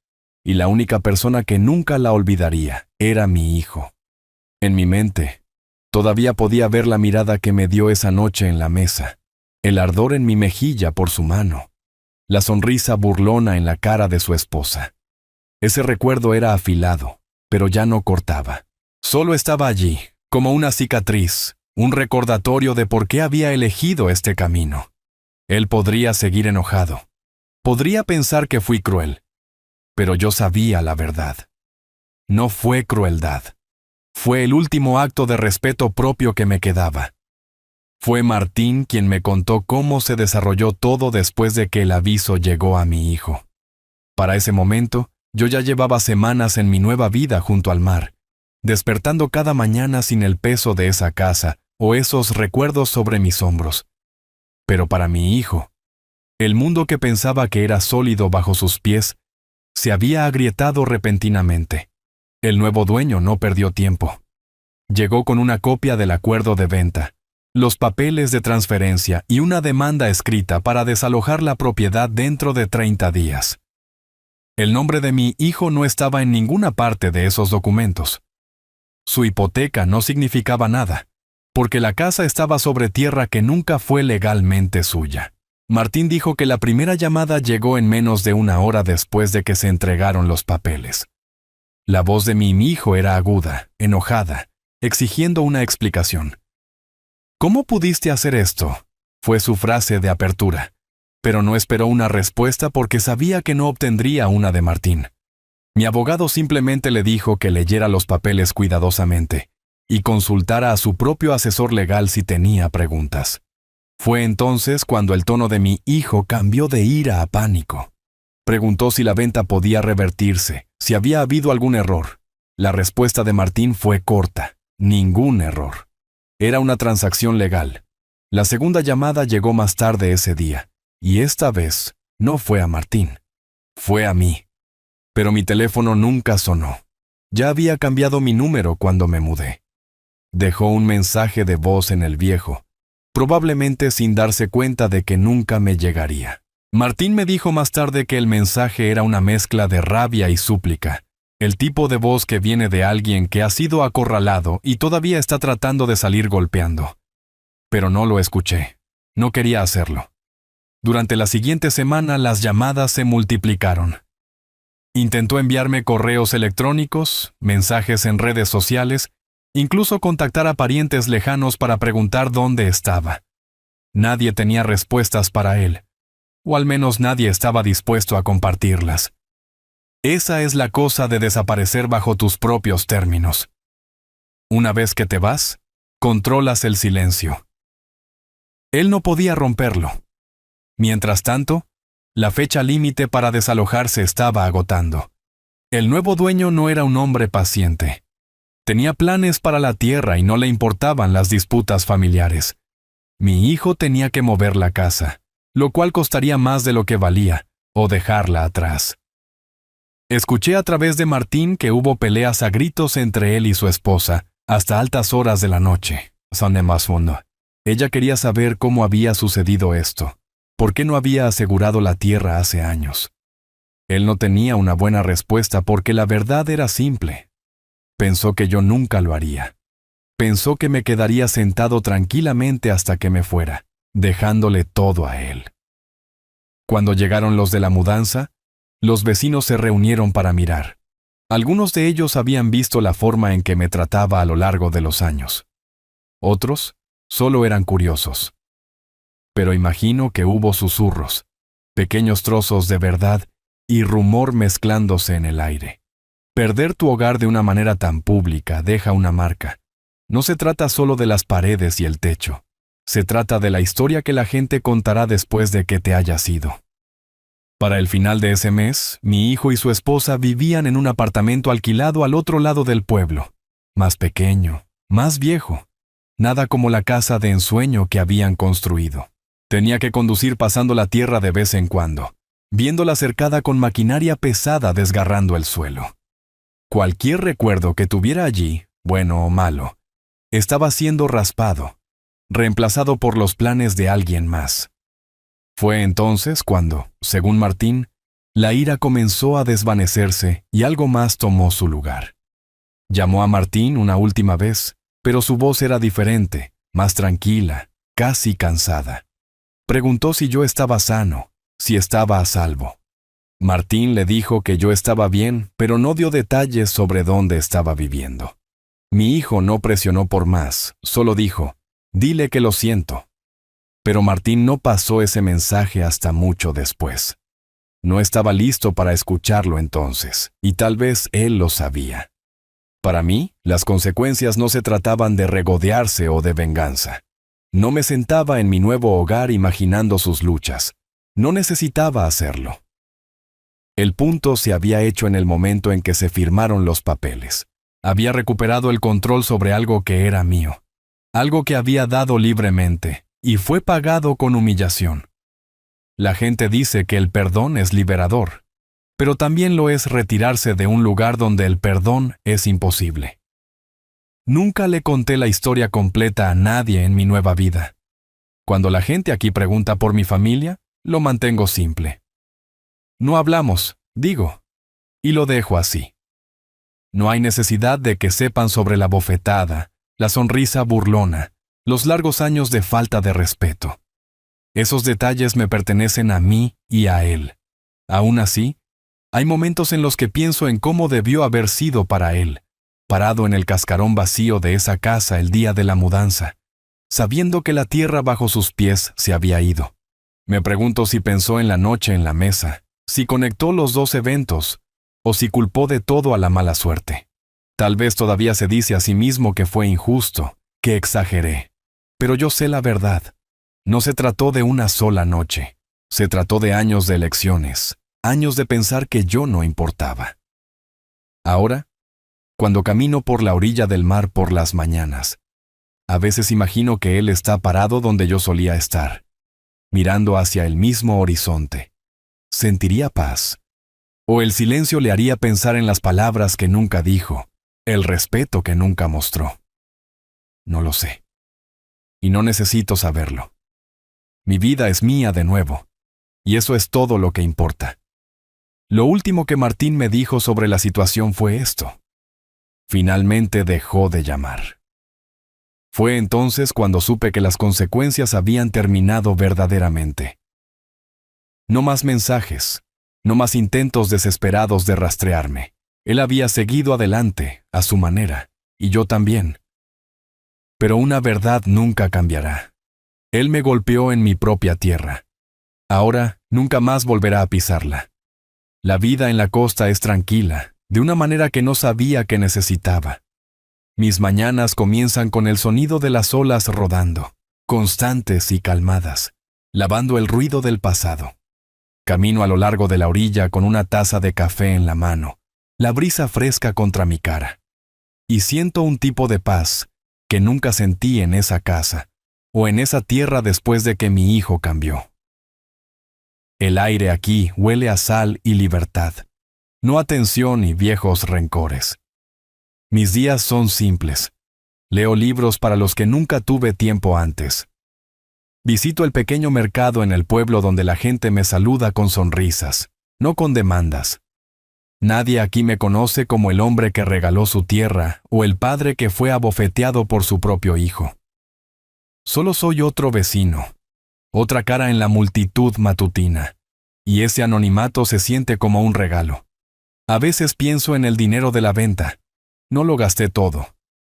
y la única persona que nunca la olvidaría era mi hijo. En mi mente, todavía podía ver la mirada que me dio esa noche en la mesa, el ardor en mi mejilla por su mano, la sonrisa burlona en la cara de su esposa. Ese recuerdo era afilado, pero ya no cortaba. Solo estaba allí, como una cicatriz, un recordatorio de por qué había elegido este camino. Él podría seguir enojado. Podría pensar que fui cruel. Pero yo sabía la verdad. No fue crueldad. Fue el último acto de respeto propio que me quedaba. Fue Martín quien me contó cómo se desarrolló todo después de que el aviso llegó a mi hijo. Para ese momento, yo ya llevaba semanas en mi nueva vida junto al mar, despertando cada mañana sin el peso de esa casa o esos recuerdos sobre mis hombros. Pero para mi hijo, el mundo que pensaba que era sólido bajo sus pies, se había agrietado repentinamente. El nuevo dueño no perdió tiempo. Llegó con una copia del acuerdo de venta, los papeles de transferencia y una demanda escrita para desalojar la propiedad dentro de 30 días. El nombre de mi hijo no estaba en ninguna parte de esos documentos. Su hipoteca no significaba nada, porque la casa estaba sobre tierra que nunca fue legalmente suya. Martín dijo que la primera llamada llegó en menos de una hora después de que se entregaron los papeles. La voz de mi hijo era aguda, enojada, exigiendo una explicación. ¿Cómo pudiste hacer esto?, fue su frase de apertura, pero no esperó una respuesta porque sabía que no obtendría una de Martín. Mi abogado simplemente le dijo que leyera los papeles cuidadosamente y consultara a su propio asesor legal si tenía preguntas. Fue entonces cuando el tono de mi hijo cambió de ira a pánico. Preguntó si la venta podía revertirse, si había habido algún error. La respuesta de Martín fue corta: ningún error. Era una transacción legal. La segunda llamada llegó más tarde ese día, y esta vez no fue a Martín, fue a mí. Pero mi teléfono nunca sonó. Ya había cambiado mi número cuando me mudé. Dejó un mensaje de voz en el viejo, probablemente sin darse cuenta de que nunca me llegaría. Martín me dijo más tarde que el mensaje era una mezcla de rabia y súplica, el tipo de voz que viene de alguien que ha sido acorralado y todavía está tratando de salir golpeando. Pero no lo escuché. No quería hacerlo. Durante la siguiente semana las llamadas se multiplicaron. Intentó enviarme correos electrónicos, mensajes en redes sociales, incluso contactar a parientes lejanos para preguntar dónde estaba. Nadie tenía respuestas para él, o al menos nadie estaba dispuesto a compartirlas. Esa es la cosa de desaparecer bajo tus propios términos. Una vez que te vas, controlas el silencio. Él no podía romperlo. Mientras tanto, la fecha límite para desalojarse estaba agotando. El nuevo dueño no era un hombre paciente. Tenía planes para la tierra y no le importaban las disputas familiares. Mi hijo tenía que mover la casa, lo cual costaría más de lo que valía, o dejarla atrás. Escuché a través de Martín que hubo peleas a gritos entre él y su esposa, hasta altas horas de la noche. Sonné más fondo. Ella quería saber cómo había sucedido esto. ¿Por qué no había asegurado la tierra hace años? Él no tenía una buena respuesta porque la verdad era simple. Pensó que yo nunca lo haría. Pensó que me quedaría sentado tranquilamente hasta que me fuera, dejándole todo a él. Cuando llegaron los de la mudanza, los vecinos se reunieron para mirar. Algunos de ellos habían visto la forma en que me trataba a lo largo de los años. Otros solo eran curiosos. Pero imagino que hubo susurros, pequeños trozos de verdad y rumor mezclándose en el aire. Perder tu hogar de una manera tan pública deja una marca. No se trata solo de las paredes y el techo. Se trata de la historia que la gente contará después de que te hayas ido. Para el final de ese mes, mi hijo y su esposa vivían en un apartamento alquilado al otro lado del pueblo. Más pequeño, más viejo. Nada como la casa de ensueño que habían construido. Tenía que conducir pasando la tierra de vez en cuando, viéndola cercada con maquinaria pesada desgarrando el suelo. Cualquier recuerdo que tuviera allí, bueno o malo, estaba siendo raspado, reemplazado por los planes de alguien más. Fue entonces cuando, según Martín, la ira comenzó a desvanecerse y algo más tomó su lugar. Llamó a Martín una última vez, pero su voz era diferente, más tranquila, casi cansada. Preguntó si yo estaba sano, si estaba a salvo. Martín le dijo que yo estaba bien, pero no dio detalles sobre dónde estaba viviendo. Mi hijo no presionó por más, solo dijo, «Dile que lo siento». Pero Martín no pasó ese mensaje hasta mucho después. No estaba listo para escucharlo entonces, y tal vez él lo sabía. Para mí, las consecuencias no se trataban de regodearse o de venganza. No me sentaba en mi nuevo hogar imaginando sus luchas. No necesitaba hacerlo. El punto se había hecho en el momento en que se firmaron los papeles. Había recuperado el control sobre algo que era mío. Algo que había dado libremente, y fue pagado con humillación. La gente dice que el perdón es liberador, pero también lo es retirarse de un lugar donde el perdón es imposible. Nunca le conté la historia completa a nadie en mi nueva vida. Cuando la gente aquí pregunta por mi familia, lo mantengo simple. No hablamos, digo, y lo dejo así. No hay necesidad de que sepan sobre la bofetada, la sonrisa burlona, los largos años de falta de respeto. Esos detalles me pertenecen a mí y a él. Aún así, hay momentos en los que pienso en cómo debió haber sido para él, parado en el cascarón vacío de esa casa el día de la mudanza, sabiendo que la tierra bajo sus pies se había ido. Me pregunto si pensó en la noche en la mesa, si conectó los dos eventos, o si culpó de todo a la mala suerte. Tal vez todavía se dice a sí mismo que fue injusto, que exageré. Pero yo sé la verdad. No se trató de una sola noche. Se trató de años de elecciones, años de pensar que yo no importaba. Ahora, cuando camino por la orilla del mar por las mañanas, a veces imagino que él está parado donde yo solía estar, mirando hacia el mismo horizonte. ¿Sentiría paz? ¿O el silencio le haría pensar en las palabras que nunca dijo, el respeto que nunca mostró? No lo sé. Y no necesito saberlo. Mi vida es mía de nuevo, y eso es todo lo que importa. Lo último que Martín me dijo sobre la situación fue esto. Finalmente dejó de llamar. Fue entonces cuando supe que las consecuencias habían terminado verdaderamente. No más mensajes, no más intentos desesperados de rastrearme. Él había seguido adelante, a su manera, y yo también. Pero una verdad nunca cambiará. Él me golpeó en mi propia tierra. Ahora nunca más volverá a pisarla. La vida en la costa es tranquila, de una manera que no sabía que necesitaba. Mis mañanas comienzan con el sonido de las olas rodando, constantes y calmadas, lavando el ruido del pasado. Camino a lo largo de la orilla con una taza de café en la mano, la brisa fresca contra mi cara. Y siento un tipo de paz que nunca sentí en esa casa o en esa tierra después de que mi hijo cambió. El aire aquí huele a sal y libertad, no a tensión y viejos rencores. Mis días son simples. Leo libros para los que nunca tuve tiempo antes. Visito el pequeño mercado en el pueblo donde la gente me saluda con sonrisas, no con demandas. Nadie aquí me conoce como el hombre que regaló su tierra o el padre que fue abofeteado por su propio hijo. Solo soy otro vecino, otra cara en la multitud matutina, y ese anonimato se siente como un regalo. A veces pienso en el dinero de la venta. No lo gasté todo.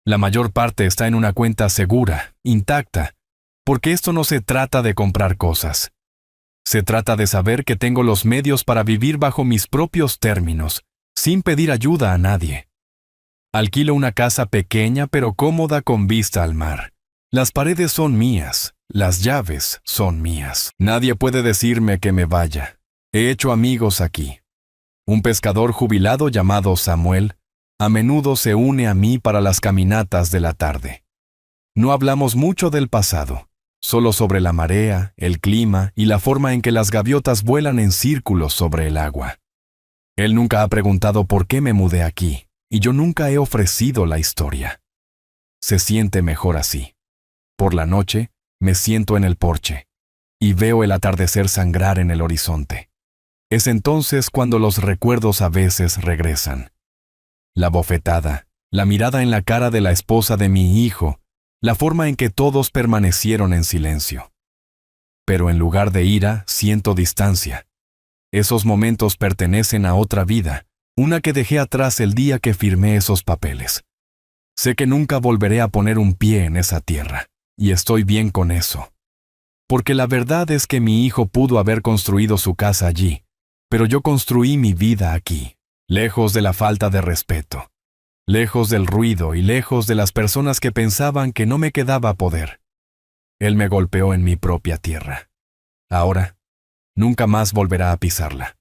La mayor parte está en una cuenta segura, intacta, porque esto no se trata de comprar cosas. Se trata de saber que tengo los medios para vivir bajo mis propios términos, sin pedir ayuda a nadie. Alquilo una casa pequeña pero cómoda con vista al mar. Las paredes son mías, las llaves son mías. Nadie puede decirme que me vaya. He hecho amigos aquí. Un pescador jubilado llamado Samuel a menudo se une a mí para las caminatas de la tarde. No hablamos mucho del pasado, solo sobre la marea, el clima y la forma en que las gaviotas vuelan en círculos sobre el agua. Él nunca ha preguntado por qué me mudé aquí, y yo nunca he ofrecido la historia. Se siente mejor así. Por la noche, me siento en el porche, y veo el atardecer sangrar en el horizonte. Es entonces cuando los recuerdos a veces regresan. La bofetada, la mirada en la cara de la esposa de mi hijo, la forma en que todos permanecieron en silencio. Pero en lugar de ira, siento distancia. Esos momentos pertenecen a otra vida, una que dejé atrás el día que firmé esos papeles. Sé que nunca volveré a poner un pie en esa tierra, y estoy bien con eso. Porque la verdad es que mi hijo pudo haber construido su casa allí, pero yo construí mi vida aquí. Lejos de la falta de respeto, lejos del ruido y lejos de las personas que pensaban que no me quedaba poder. Él me golpeó en mi propia tierra. Ahora, nunca más volverá a pisarla.